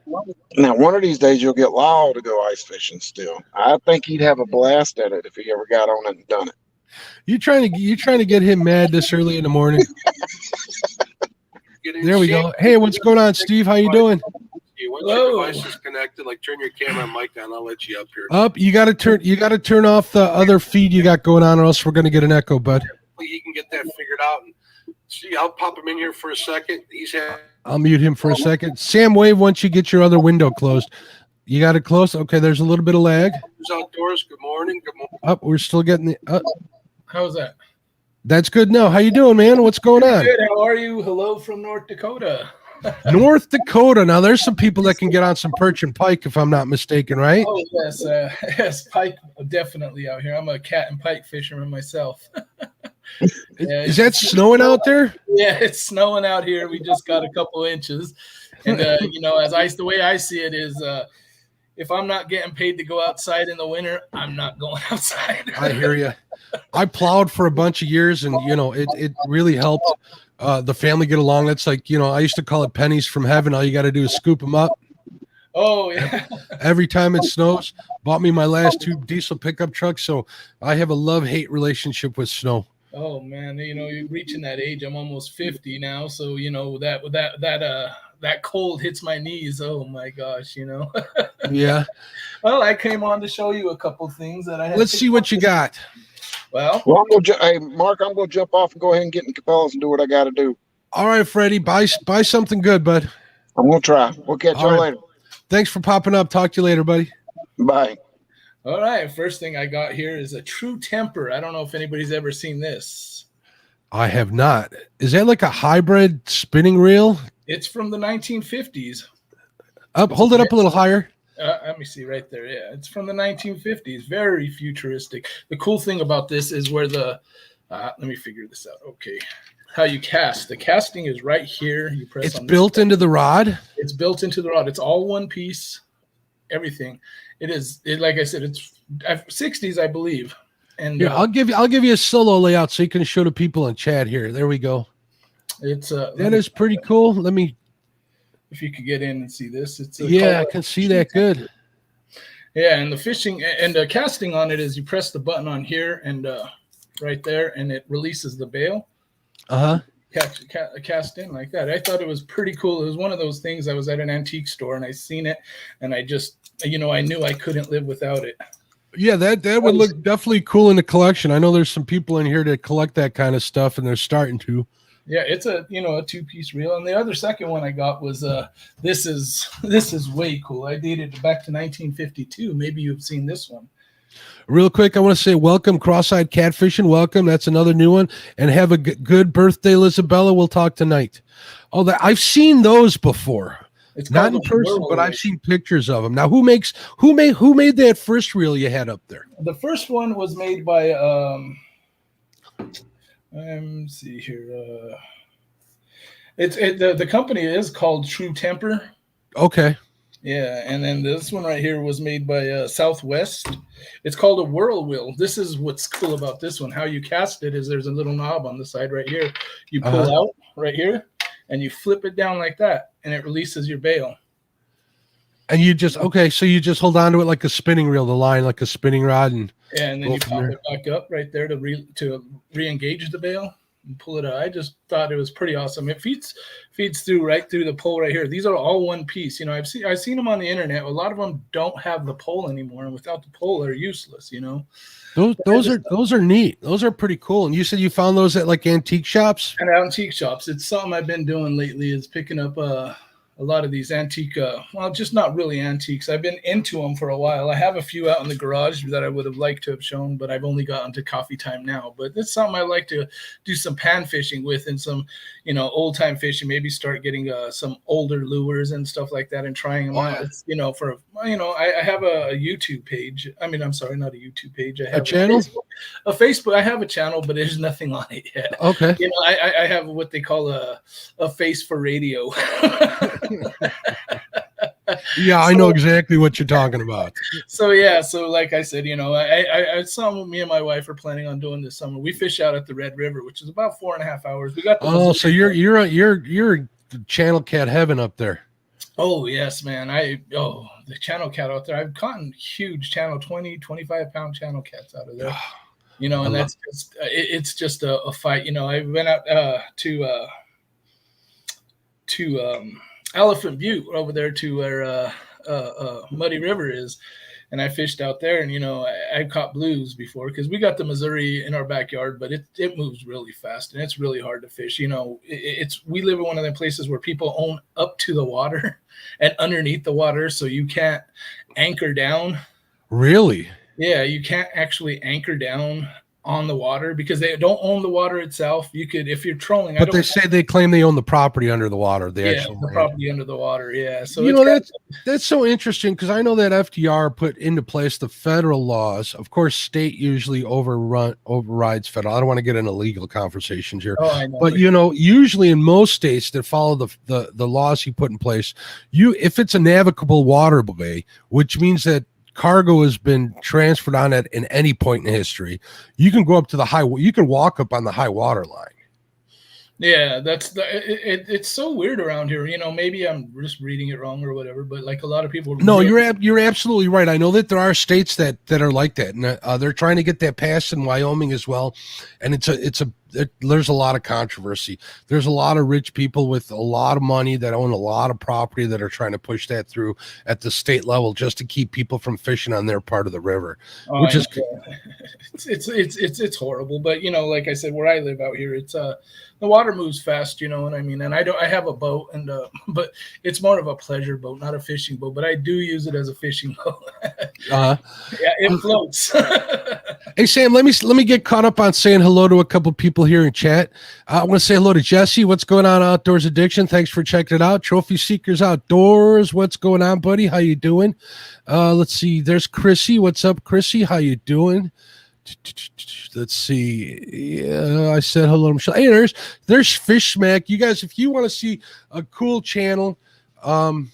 Now, one of these days you'll get Lyle to go ice fishing still. I think he'd have a blast at it if he ever got on it and done it. You trying to get him mad this early in the morning? There we go. Hey, what's going on, Steve? How you doing? Once your device is connected, like turn your camera and mic on, I'll let you up here. You gotta turn off the other feed you got going on, or else we're gonna get an echo, bud. He can get that figured out. And see, I'll pop him in here for a second. I'll mute him for a second. Sam, wave once you get your other window closed. You got it closed? Okay, there's a little bit of lag. Outdoors, good morning. Good morning. We're still getting the How's that? That's good now. How you doing, man? What's going on? Good. How are you? Hello from North Dakota. North Dakota. Now, there's some people that can get on some perch and pike, if I'm not mistaken, right? Oh, yes. Yes, pike definitely out here. I'm a cat and pike fisherman myself. Is that snowing out there? Yeah, it's snowing out here. We just got a couple inches. And, the way I see it is if I'm not getting paid to go outside in the winter, I'm not going outside. I hear you. I plowed for a bunch of years, and it really helped the family get along. That's like, I used to call it pennies from heaven. All you got to do is scoop them up. Oh yeah. Every time it snows, bought me my last 2 diesel pickup trucks. So I have a love-hate relationship with snow. Oh man, you're reaching that age. I'm almost 50 now, so that cold hits my knees. Oh my gosh, Yeah. Well, I came on to show you a couple things that I had. Let's see what you got. Well, hey, Mark, I'm going to jump off and go ahead and get in Cabela's and do what I got to do. All right, Freddie, buy something good, bud. I'm going to try. We'll catch y'all later. Thanks for popping up. Talk to you later, buddy. Bye. All right. First thing I got here is a True Temper. I don't know if anybody's ever seen this. I have not. Is that like a hybrid spinning reel? It's from the 1950s. Hold it up a little higher. Let me see right there. Yeah, it's from the 1950s. Very futuristic. The cool thing about this is where let me figure this out. Okay. How you cast. The casting is right here. You press It's built into the rod. It's built into the rod. It's all one piece. Everything. Like I said, it's 60s, I believe. And here, I'll give you a solo layout so you can show the people in chat here. There we go. It's that is pretty cool. Let me. If you could get in and see this, I can see that good. Yeah, and the fishing and the casting on it is you press the button on here and right there, and it releases the bail. Cast in like that. I thought it was pretty cool. It was one of those things. I was at an antique store and I seen it, and I just I knew I couldn't live without it. Yeah, that would look definitely cool in the collection. I know there's some people in here that collect that kind of stuff, and they're starting to. Yeah, it's a 2-piece reel, and the other second one I got was this is way cool. I dated it back to 1952. Maybe you've seen this one. Real quick, I want to say welcome, Cross-Eyed Catfishing. Welcome. That's another new one. And have a good birthday, Lisabella. We'll talk tonight. Oh, I've seen those before. It's Not called in the person, but I've Whirlwind. seen pictures of them. Now, who made that first reel you had up there? The first one was made by let's see here. The company is called True Temper. Okay. Yeah, and then this one right here was made by Southwest. It's called a Whirlwind. This is what's cool about this one. How you cast it is there's a little knob on the side right here. You pull out right here, and you flip it down like that, and it releases your bail. And you just so you just hold on to it like a spinning reel, the line like a spinning rod, and And then you pop it back up right there to re-engage the bail and pull it out. I just thought it was pretty awesome. It feeds through right through the pole right here. These are all one piece. You know, I've seen them on the internet. A lot of them don't have the pole anymore, and without the pole, they're useless. You know, those are neat. Those are pretty cool. And you said you found those at like antique shops? and antique shops. It's something I've been doing lately. Is picking up a lot of these antique, well, just not really antiques. I've been into them for a while. I have a few out in the garage that I would have liked to have shown, but I've only gotten to coffee time now. But it's something I like to do some pan fishing with and some, you know, old time fishing. Maybe start getting some older lures and stuff like that and trying them out. It's, you know, I have a YouTube page. I mean, I'm sorry, not a YouTube page. I have a channel. A Facebook. I have a channel, but there's nothing on it yet. Okay. You know, I have what they call a face for radio. Yeah, I know exactly what you're talking about. So like I said, you know, I me and my wife are planning on doing this summer. We fish out at the Red River, which is about 4.5 hours. We got so you're channel cat heaven up there. Oh yes, man. The channel cat out there. I've caught huge channel 20-25 pound channel cats out of there. You know, and that's just it's just a fight. You know, I went out to Elephant Butte over there to where Muddy River is, and I fished out there. And you know, I caught blues before because we got the Missouri in our backyard, but it moves really fast and it's really hard to fish. You know, we live in one of the places where people own up to the water and underneath the water, so you can't anchor down. Really? Yeah, you can't actually anchor down on the water because they don't own the water itself. You could, if you're trolling, but they say they claim they own the property under the water. The property under the water. Yeah. So you know, that's so interesting because I know that FDR put into place the federal laws. Of course, state usually overrides federal. I don't want to get into legal conversations here, but you know, usually in most states that follow the laws he put in place, if it's a navigable waterway, which means that cargo has been transferred on it in any point in history, you can go up to you can walk up on the high water line. Yeah, it's so weird around here. You know, maybe I'm just reading it wrong or whatever, but like a lot of people. No, you're absolutely right. I know that there are states that are like that, and they're trying to get that passed in Wyoming as well. And there's a lot of controversy. There's a lot of rich people with a lot of money that own a lot of property that are trying to push that through at the state level just to keep people from fishing on their part of the river, which is it's horrible. But you know, like I said, where I live out here, it's the water moves fast, you know what I mean? And I have a boat, and but it's more of a pleasure boat, not a fishing boat, but I do use it as a fishing boat. Yeah, it floats. Hey Sam, let me get caught up on saying hello to a couple people here in chat. I want to say hello to Jesse. What's going on, Outdoors Addiction? Thanks for checking it out. Trophy Seekers Outdoors. What's going on, buddy? How you doing? Let's see. There's Chrissy. What's up, Chrissy? How you doing? Let's see. Yeah, I said hello to Michelle. Hey, there's Fish Smack. You guys, if you want to see a cool channel that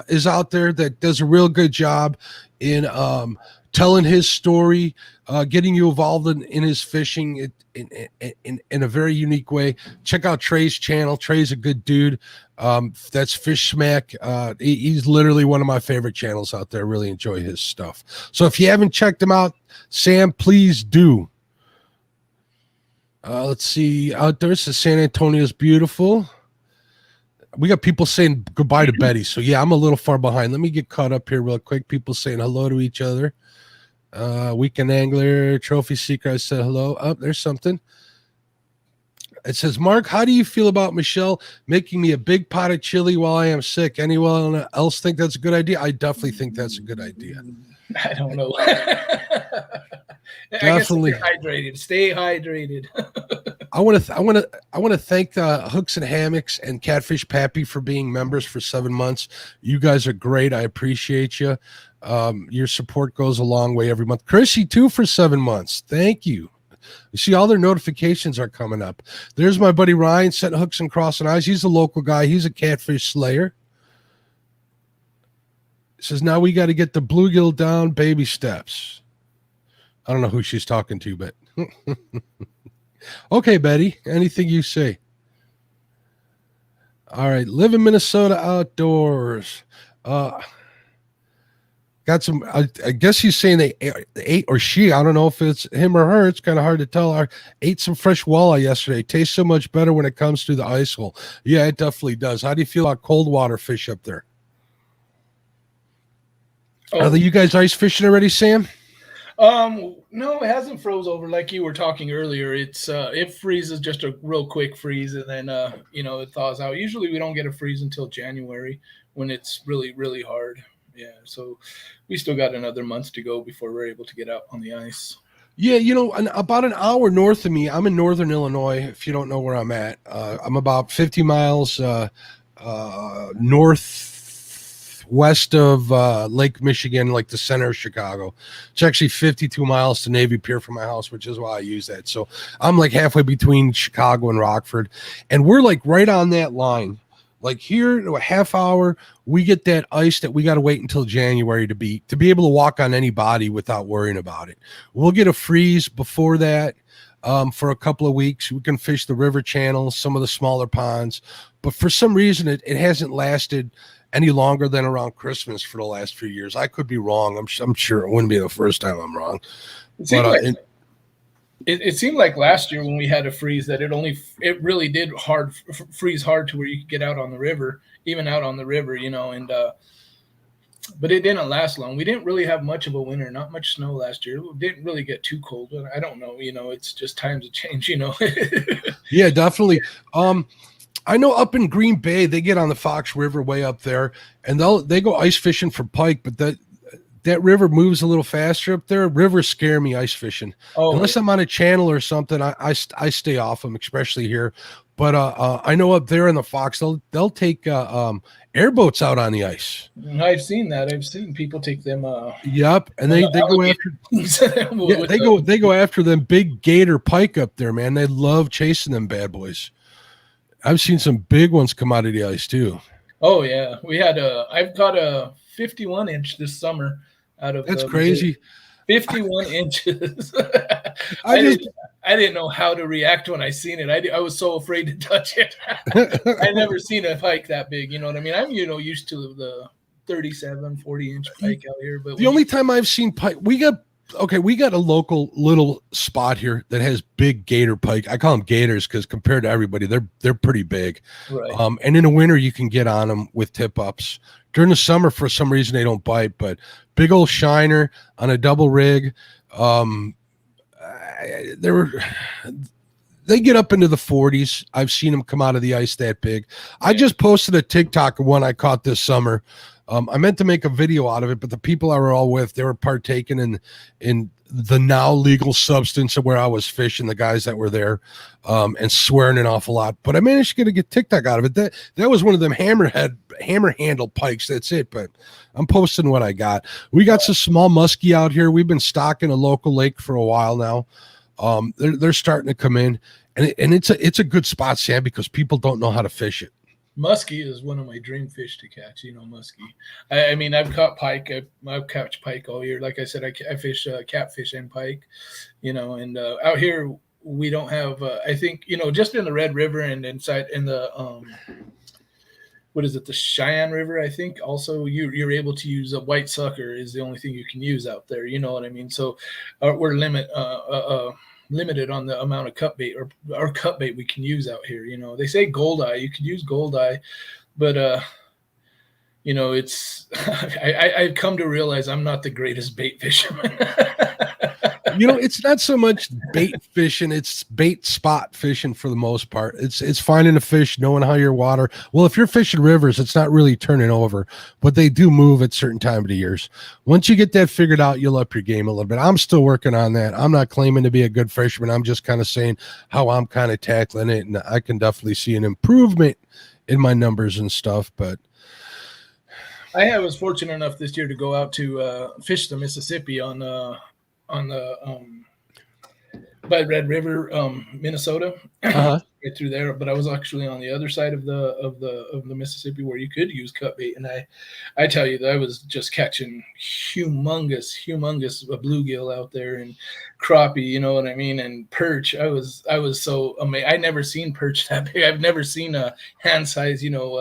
is out there that does a real good job in telling his story, getting you involved in his fishing in a very unique way, check out Trey's channel. Trey's a good dude. That's Fish Smack. He's literally one of my favorite channels out there. Really enjoy his stuff. So if you haven't checked him out, Sam, please do. Let's see. Outdoors to San Antonio's beautiful. We got people saying goodbye to Betty. So yeah, I'm a little far behind. Let me get caught up here real quick. People saying hello to each other. Weekend Angler, Trophy Seeker. I said hello. Oh, there's something. It says, Mark, how do you feel about Michelle making me a big pot of chili while I am sick? Anyone else think that's a good idea? I definitely think that's a good idea. I don't know. I guess Definitely. stay hydrated. Stay hydrated. I want to thank Hooks and Hammocks and Catfish Pappy for being members for 7 months. You guys are great. I appreciate you. Your support goes a long way every month. Chrissy too for 7 months. Thank you. You see, all their notifications are coming up. There's my buddy Ryan setting hooks and crossing eyes. He's a local guy. He's a catfish slayer. Says now we got to get the bluegill down, baby steps. I don't know who she's talking to, but okay, Betty. Anything you say. All right, live in Minnesota outdoors. Got some. I guess he's saying they ate, or she. I don't know if it's him or her. It's kind of hard to tell. I ate some fresh walleye yesterday. Tastes so much better when it comes to the ice hole. Yeah, it definitely does. How do you feel about cold water fish up there? Are you guys ice fishing already, Sam? No, it hasn't froze over like you were talking earlier. It's it freezes just a real quick freeze, and then it thaws out. Usually we don't get a freeze until January when it's really, really hard. Yeah, so we still got another month to go before we're able to get out on the ice. Yeah, about an hour north of me, I'm in northern Illinois. If you don't know where I'm at, I'm about 50 miles northwest of Lake Michigan, like the center of Chicago. It's actually 52 miles to Navy Pier from my house, which is why I use that. So I'm like halfway between Chicago and Rockford, and we're like right on that line. Like here, a half hour, we get that ice that we got to wait until January to be able to walk on any body without worrying about it. We'll get a freeze before that for a couple of weeks. We can fish the river channels, some of the smaller ponds, but for some reason it hasn't lasted any longer than around Christmas for the last few years. I could be wrong. I'm sure it wouldn't be the first time I'm wrong. It seemed like last year when we had a freeze that it really did freeze hard to where you could get out on the river, even out on the river, and but it didn't last long. We didn't really have much of a winter, not much snow last year. It didn't really get too cold, but I don't know, it's just times of change, Yeah, definitely. I know up in Green Bay, they get on the Fox River way up there, and they go ice fishing for pike, but that river moves a little faster up there. Rivers scare me ice fishing. Unless I'm on a channel or something, I stay off them, especially here. But I know up there in the Fox, they'll take airboats out on the ice. I've seen that. I've seen people take them. Yep, and they go after. They go after them big gator pike up there, man. They love chasing them bad boys. I've seen some big ones come out of the ice too. Oh yeah, I've got a 51-inch this summer out of. That's crazy. 51 inches. I didn't know how to react when I seen it. I was so afraid to touch it. I never seen a pike that big. You know what I mean? I'm used to the 37, 40-inch pike out here. But the only time I've seen pike, we got a local little spot here that has big gator pike. I call them gators because compared to everybody, they're pretty big. Right. And in the winter, you can get on them with tip ups. During the summer, for some reason, they don't bite, but big old shiner on a double rig. They get up into the 40s. I've seen them come out of the ice that big. I just posted a TikTok of one I caught this summer. I meant to make a video out of it, but the people I were all with, they were partaking in the now legal substance of where I was fishing, the guys that were there, and swearing an awful lot. But I managed to get TikTok out of it. That was one of them hammer handle pikes. That's it. But I'm posting what I got. We got some small muskie out here. We've been stocking a local lake for a while now. They're starting to come in, and it's a good spot, Sam, because people don't know how to fish it. Muskie is one of my dream fish to catch, muskie. I mean, I've caught pike. I've caught pike all year. Like I said, I fish catfish and pike, and out here we don't have, I think, just in the Red River and inside in the, what is it, the Cheyenne River, I think. Also, you're able to use a white sucker is the only thing you can use out there. You know what I mean? So we're limited on the amount of cut bait or cut bait we can use out here. They say goldeye, you could use goldeye, but it's I've come to realize I'm not the greatest bait fisherman. You know, it's not so much bait fishing, it's bait spot fishing for the most part. It's finding a fish, knowing how your water. Well, if you're fishing rivers, it's not really turning over, but they do move at certain time of the years. Once you get that figured out, you'll up your game a little bit. I'm still working on that. I'm not claiming to be a good fisherman. I'm just kind of saying how I'm kind of tackling it, and I can definitely see an improvement in my numbers and stuff. But I was fortunate enough this year to go out to fish the Mississippi on the by Red River, Minnesota, right through there. But I was actually on the other side of the Mississippi where you could use cut bait, and I tell you that I was just catching humongous bluegill out there and crappie, you know what I mean, and perch. I was so amazed. I never seen perch that big. I've never seen a hand size, you know,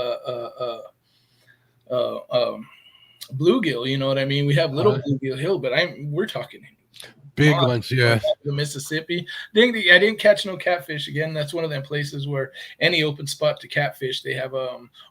bluegill, you know what I mean. We have little bluegill hill, but we're talking big ones, yeah. The Mississippi. I didn't catch no catfish again. That's one of them places where any open spot to catfish, they have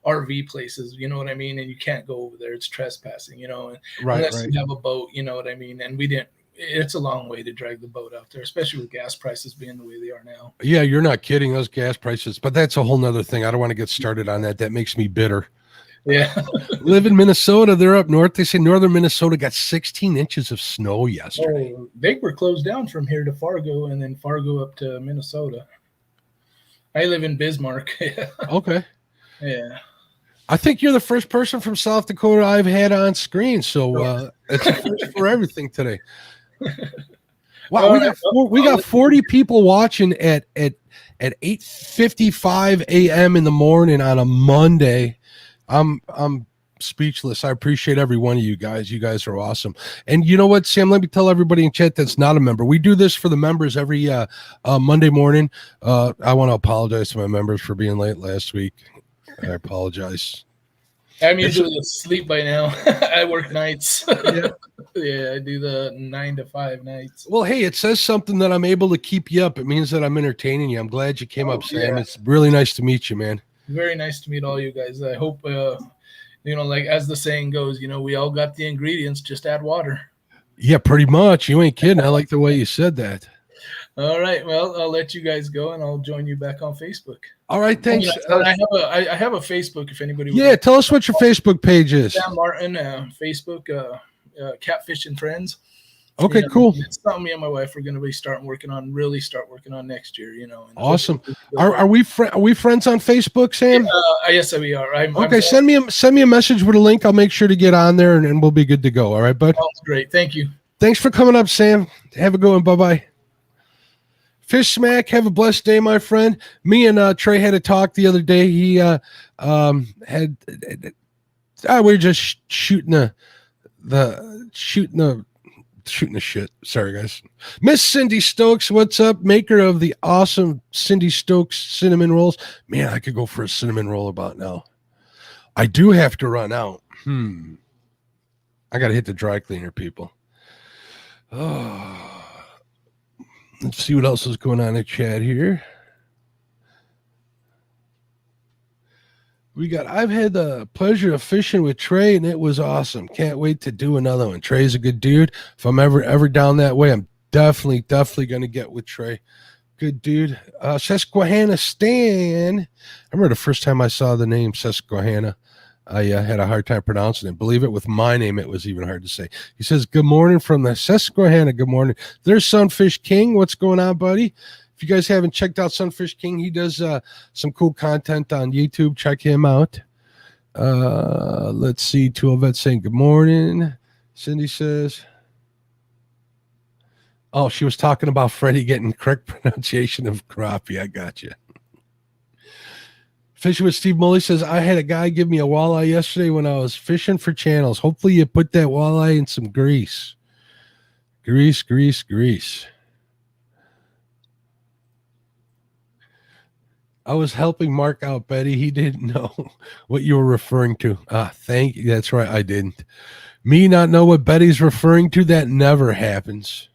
RV places, you know what I mean, and you can't go over there. It's trespassing, you know, and unless you have a boat, you know what I mean. And we didn't. It's a long way to drag the boat out there, especially with gas prices being the way they are now. Yeah, you're not kidding, those gas prices. But that's a whole nother thing. I don't want to get started on that. That makes me bitter. Yeah. Live in Minnesota. They're up north. They say northern Minnesota got 16 inches of snow yesterday. Oh, they were closed down from here to Fargo, and then Fargo up to Minnesota. I live in Bismarck. Okay. Yeah. I think you're the first person from South Dakota I've had on screen. So it's a first for everything today. Wow, we got 40 people watching at 8:55 a.m. in the morning on a Monday. I'm speechless. I appreciate every one of you guys. You guys are awesome. And you know what, Sam? Let me tell everybody in chat that's not a member. We do this for the members every Monday morning. I want to apologize to my members for being late last week. I apologize. I'm usually asleep by now. I work nights. Yeah. Yeah, I do the 9 to 5 nights. Well, hey, it says something that I'm able to keep you up. It means that I'm entertaining you. I'm glad you came up, Sam. Yeah. It's really nice to meet you, man. Very nice to meet all you guys. I hope, you know, like as the saying goes, you know, we all got the ingredients, just add water. Yeah, pretty much. You ain't kidding. I like the way you said that. All right. Well, I'll let you guys go, and I'll join you back on Facebook. All right. Thanks. I have a Facebook if anybody would like. Tell us what your Facebook page is. Sam Martin, Facebook, Catfish and Friends. Okay, cool. It's something me and my wife are going to be really start working on next year, you know. Awesome. Are we friends on Facebook, Sam? Yes, we are. Okay, send me a message with a link. I'll make sure to get on there, and we'll be good to go. All right, bud? Sounds great. Thank you. Thanks for coming up, Sam. Have a good one. Bye-bye. Fish Smack, have a blessed day, my friend. Me and Trey had a talk the other day. He we were just shooting the shit. Sorry, guys. Miss Cindy Stokes, what's up? Maker of the awesome Cindy Stokes cinnamon rolls. Man, I could go for a cinnamon roll about now. I do have to run out. I got to hit the dry cleaner, people. Oh. Let's see what else is going on in the chat here. I've had the pleasure of fishing with Trey, and it was awesome. Can't wait to do another one. Trey's a good dude. If I'm ever down that way, I'm definitely going to get with Trey. Good dude. Susquehanna Stan. I remember the first time I saw the name Susquehanna, I had a hard time pronouncing it. Believe it, with my name, it was even hard to say. He says, good morning from the Susquehanna. Good morning. There's Sunfish King. What's going on, buddy? If you guys haven't checked out Sunfish King, he does some cool content on YouTube. Check him out. Let's see. Tuovet saying good morning. Cindy says, oh, she was talking about Freddie getting correct pronunciation of crappie. I got you. Fishing with Steve Mully says, I had a guy give me a walleye yesterday when I was fishing for channels. Hopefully you put that walleye in some grease. Grease. I was helping Mark out, Betty. He didn't know what you were referring to. Thank you. That's right. I didn't. Me not know what Betty's referring to. That never happens.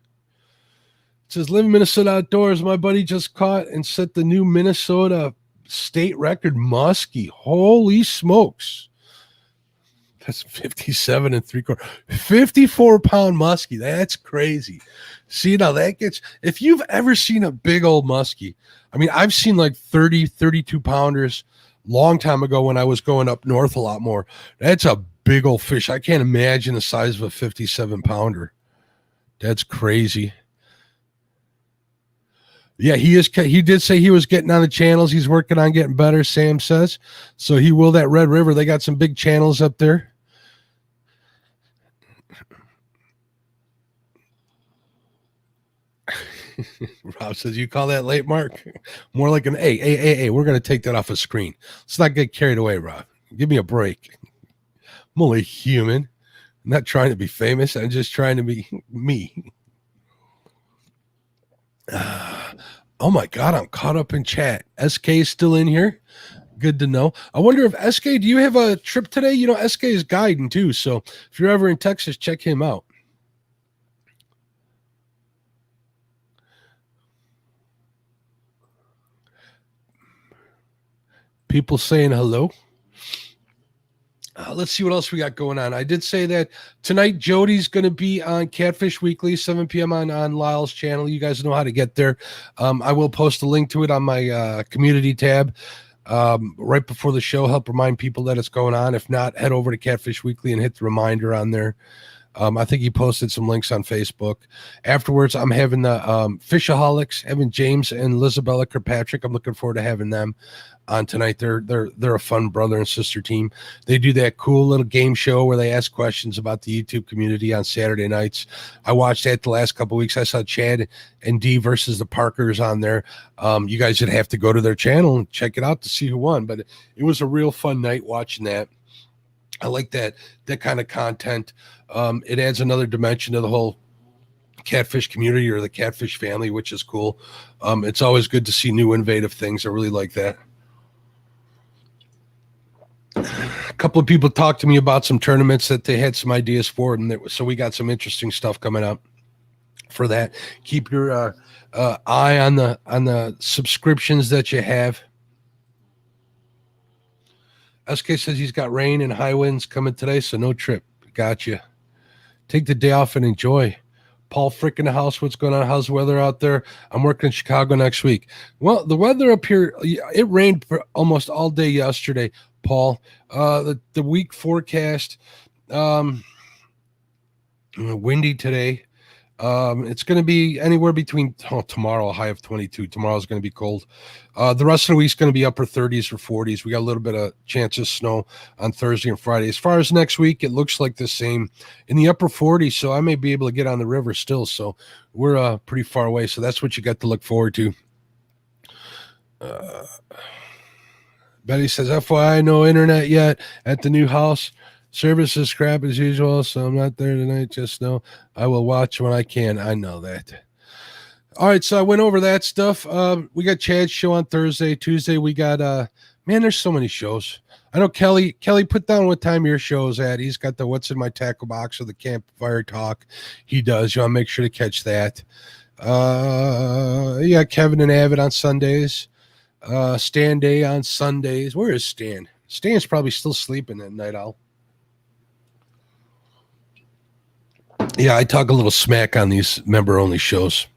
It says, live in Minnesota outdoors. My buddy just caught and set the new Minnesota state record muskie. Holy smokes. That's 57 and 3/4. 54-pound muskie. That's crazy. See, now that gets, if you've ever seen a big old muskie, I mean, I've seen like 30, 32 pounders long time ago when I was going up north a lot more. That's a big old fish. I can't imagine the size of a 57-pounder. That's crazy. Yeah, he is. He did say he was getting on the channels. He's working on getting better, Sam says. So he will that Red River. They got some big channels up there. Rob says, you call that late, Mark? More like an hey, we're going to take that off a screen. Let's not get carried away, Rob. Give me a break. I'm only human. I'm not trying to be famous. I'm just trying to be me. Oh, my God. I'm caught up in chat. SK is still in here. Good to know. I wonder if SK, do you have a trip today? You know, SK is guiding too. So if you're ever in Texas, check him out. People saying hello. Let's see what else we got going on. I did say that tonight Jody's going to be on Catfish Weekly, 7 p.m. on Lyle's channel. You guys know how to get there. I will post a link to it on my community tab right before the show. Help remind people that it's going on. If not, head over to Catfish Weekly and hit the reminder on there. I think he posted some links on Facebook. Afterwards, I'm having the Fishaholics, having James and Lisabella Kirkpatrick. I'm looking forward to having them on tonight. They're a fun brother and sister team. They do that cool little game show where they ask questions about the YouTube community on Saturday nights. I watched that the last couple of weeks. I saw Chad and Dee versus the Parkers on there. You guys would have to go to their channel and check it out to see who won. But it was a real fun night watching that. I like that kind of content. It adds another dimension to the whole catfish community or the catfish family, which is cool. It's always good to see new innovative things. I really like that. A couple of people talked to me about some tournaments that they had some ideas for, and so we got some interesting stuff coming up for that. Keep your eye on the subscriptions that you have. SK says he's got rain and high winds coming today, so no trip. Gotcha. Take the day off and enjoy. Paul Frick in the house. What's going on? How's the weather out there? I'm working in Chicago next week. Well, the weather up here, it rained for almost all day yesterday, Paul. The week forecast, windy today. It's going to be anywhere between tomorrow, a high of 22. Tomorrow's going to be cold. The rest of the week's going to be upper 30s or 40s. We got a little bit of chance of snow on Thursday and Friday. As far as next week, it looks like the same in the upper 40s. So I may be able to get on the river still. So we're pretty far away. So that's what you got to look forward to. Betty says, FYI, no internet yet at the new house. Service is crap as usual, so I'm not there tonight. Just know I will watch when I can. I know that. All right, so I went over that stuff. We got Chad's show on Thursday. Tuesday, we got man, there's so many shows. I know Kelly, put down what time your show is at. He's got the What's in My Tackle Box or the Campfire Talk. He does. You want to make sure to catch that. Yeah, Kevin and Avid on Sundays. Stan Day on Sundays. Where is Stan? Stan's probably still sleeping at night owl. Yeah, I talk a little smack on these member-only shows.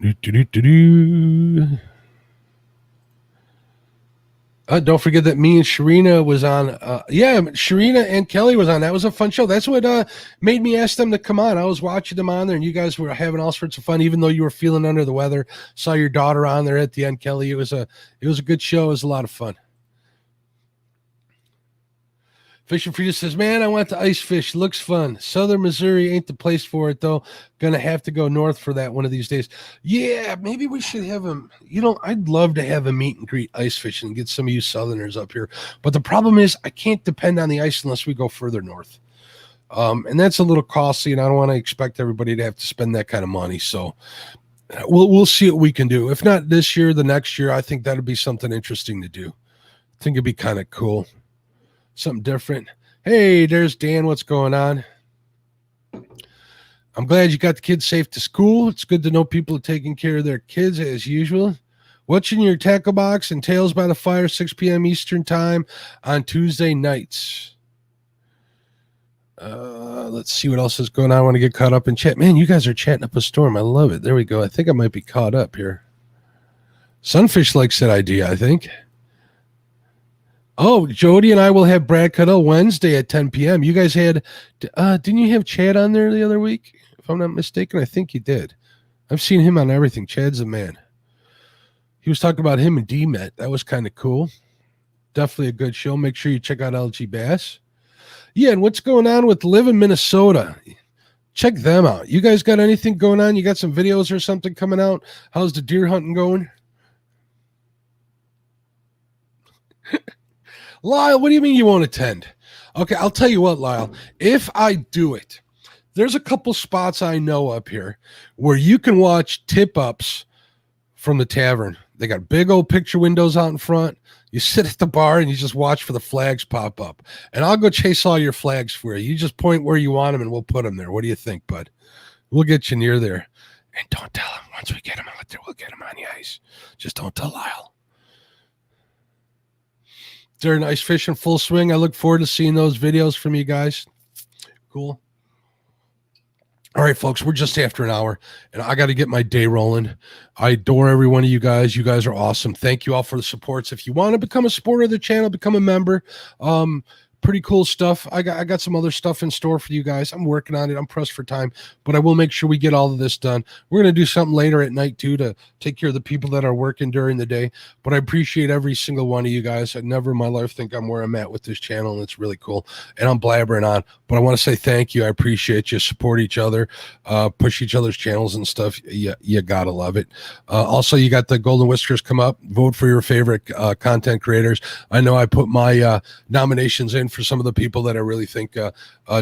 Don't forget that me and Sharina was on. Yeah, Sharina and Kelly was on. That was a fun show. That's what made me ask them to come on. I was watching them on there, and you guys were having all sorts of fun, even though you were feeling under the weather. Saw your daughter on there at the end, Kelly. It was a good show. It was a lot of fun. Fishing Frida says, man, I want to ice fish. Looks fun. Southern Missouri ain't the place for it, though. Gonna have to go north for that one of these days. Yeah, maybe we should have them. I'd love to have a meet and greet ice fishing and get some of you Southerners up here. But the problem is I can't depend on the ice unless we go further north. And that's a little costly, and I don't want to expect everybody to have to spend that kind of money. So we'll see what we can do. If not this year, the next year, I think that'd be something interesting to do. I think it'd be kind of cool. Something different. Hey, there's Dan. What's going on? I'm glad you got the kids safe to school. It's good to know people are taking care of their kids as usual. Watching your tackle box and Tales by the Fire, 6 p.m. Eastern time on Tuesday nights. Let's see what else is going on. I want to get caught up in chat. Man, you guys are chatting up a storm. I love it. There we go. I think I might be caught up here. Sunfish likes that idea, I think. Oh, Jody and I will have Brad Cuddle Wednesday at 10 p.m. You guys had, didn't you have Chad on there the other week? If I'm not mistaken, I think you did. I've seen him on everything. Chad's the man. He was talking about him and D-Met. That was kind of cool. Definitely a good show. Make sure you check out LG Bass. Yeah, and what's going on with Live in Minnesota? Check them out. You guys got anything going on? You got some videos or something coming out? How's the deer hunting going? Lyle, what do you mean you won't attend? Okay, I'll tell you what, Lyle. If I do it, there's a couple spots I know up here where you can watch tip-ups from the tavern. They got big old picture windows out in front. You sit at the bar and you just watch for the flags pop up. And I'll go chase all your flags for you. You just point where you want them and we'll put them there. What do you think, bud? We'll get you near there. And don't tell him. Once we get him out there, we'll get him on the ice. Just don't tell Lyle. They're nice fish in full swing. I look forward to seeing those videos from you guys. Cool. All right, folks, we're just after an hour, and I got to get my day rolling. I adore every one of you guys. You guys are awesome. Thank you all for the supports. If you want to become a supporter of the channel, become a member. Pretty cool stuff. I got some other stuff in store for you guys. I'm working on it. I'm pressed for time, but I will make sure we get all of this done. We're going to do something later at night too to take care of the people that are working during the day. But I appreciate every single one of you guys. I never in my life think I'm where I'm at with this channel, and it's really cool. And I'm blabbering on, but I want to say thank you. I appreciate you. Support each other, push each other's channels and stuff. You gotta love it. Also, you got the Golden Whiskers come up. Vote for your favorite content creators. I know I put my nominations in for some of the people that I really think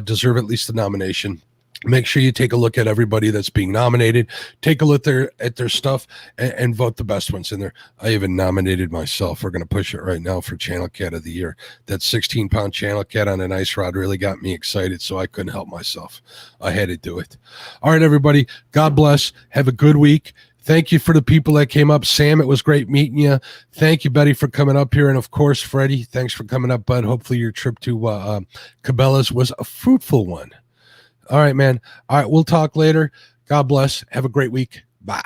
deserve at least the nomination. Make sure you take a look at everybody that's being nominated. Take a look at their stuff and vote the best ones in there. I even nominated myself. We're going to push it right now for Channel Cat of the Year. That 16-pound Channel Cat on an ice rod really got me excited, so I couldn't help myself. I had to do it. All right, everybody. God bless. Have a good week. Thank you for the people that came up. Sam, it was great meeting you. Thank you, Betty, for coming up here. And, of course, Freddie, thanks for coming up, bud. Hopefully your trip to Cabela's was a fruitful one. All right, man. All right, we'll talk later. God bless. Have a great week. Bye.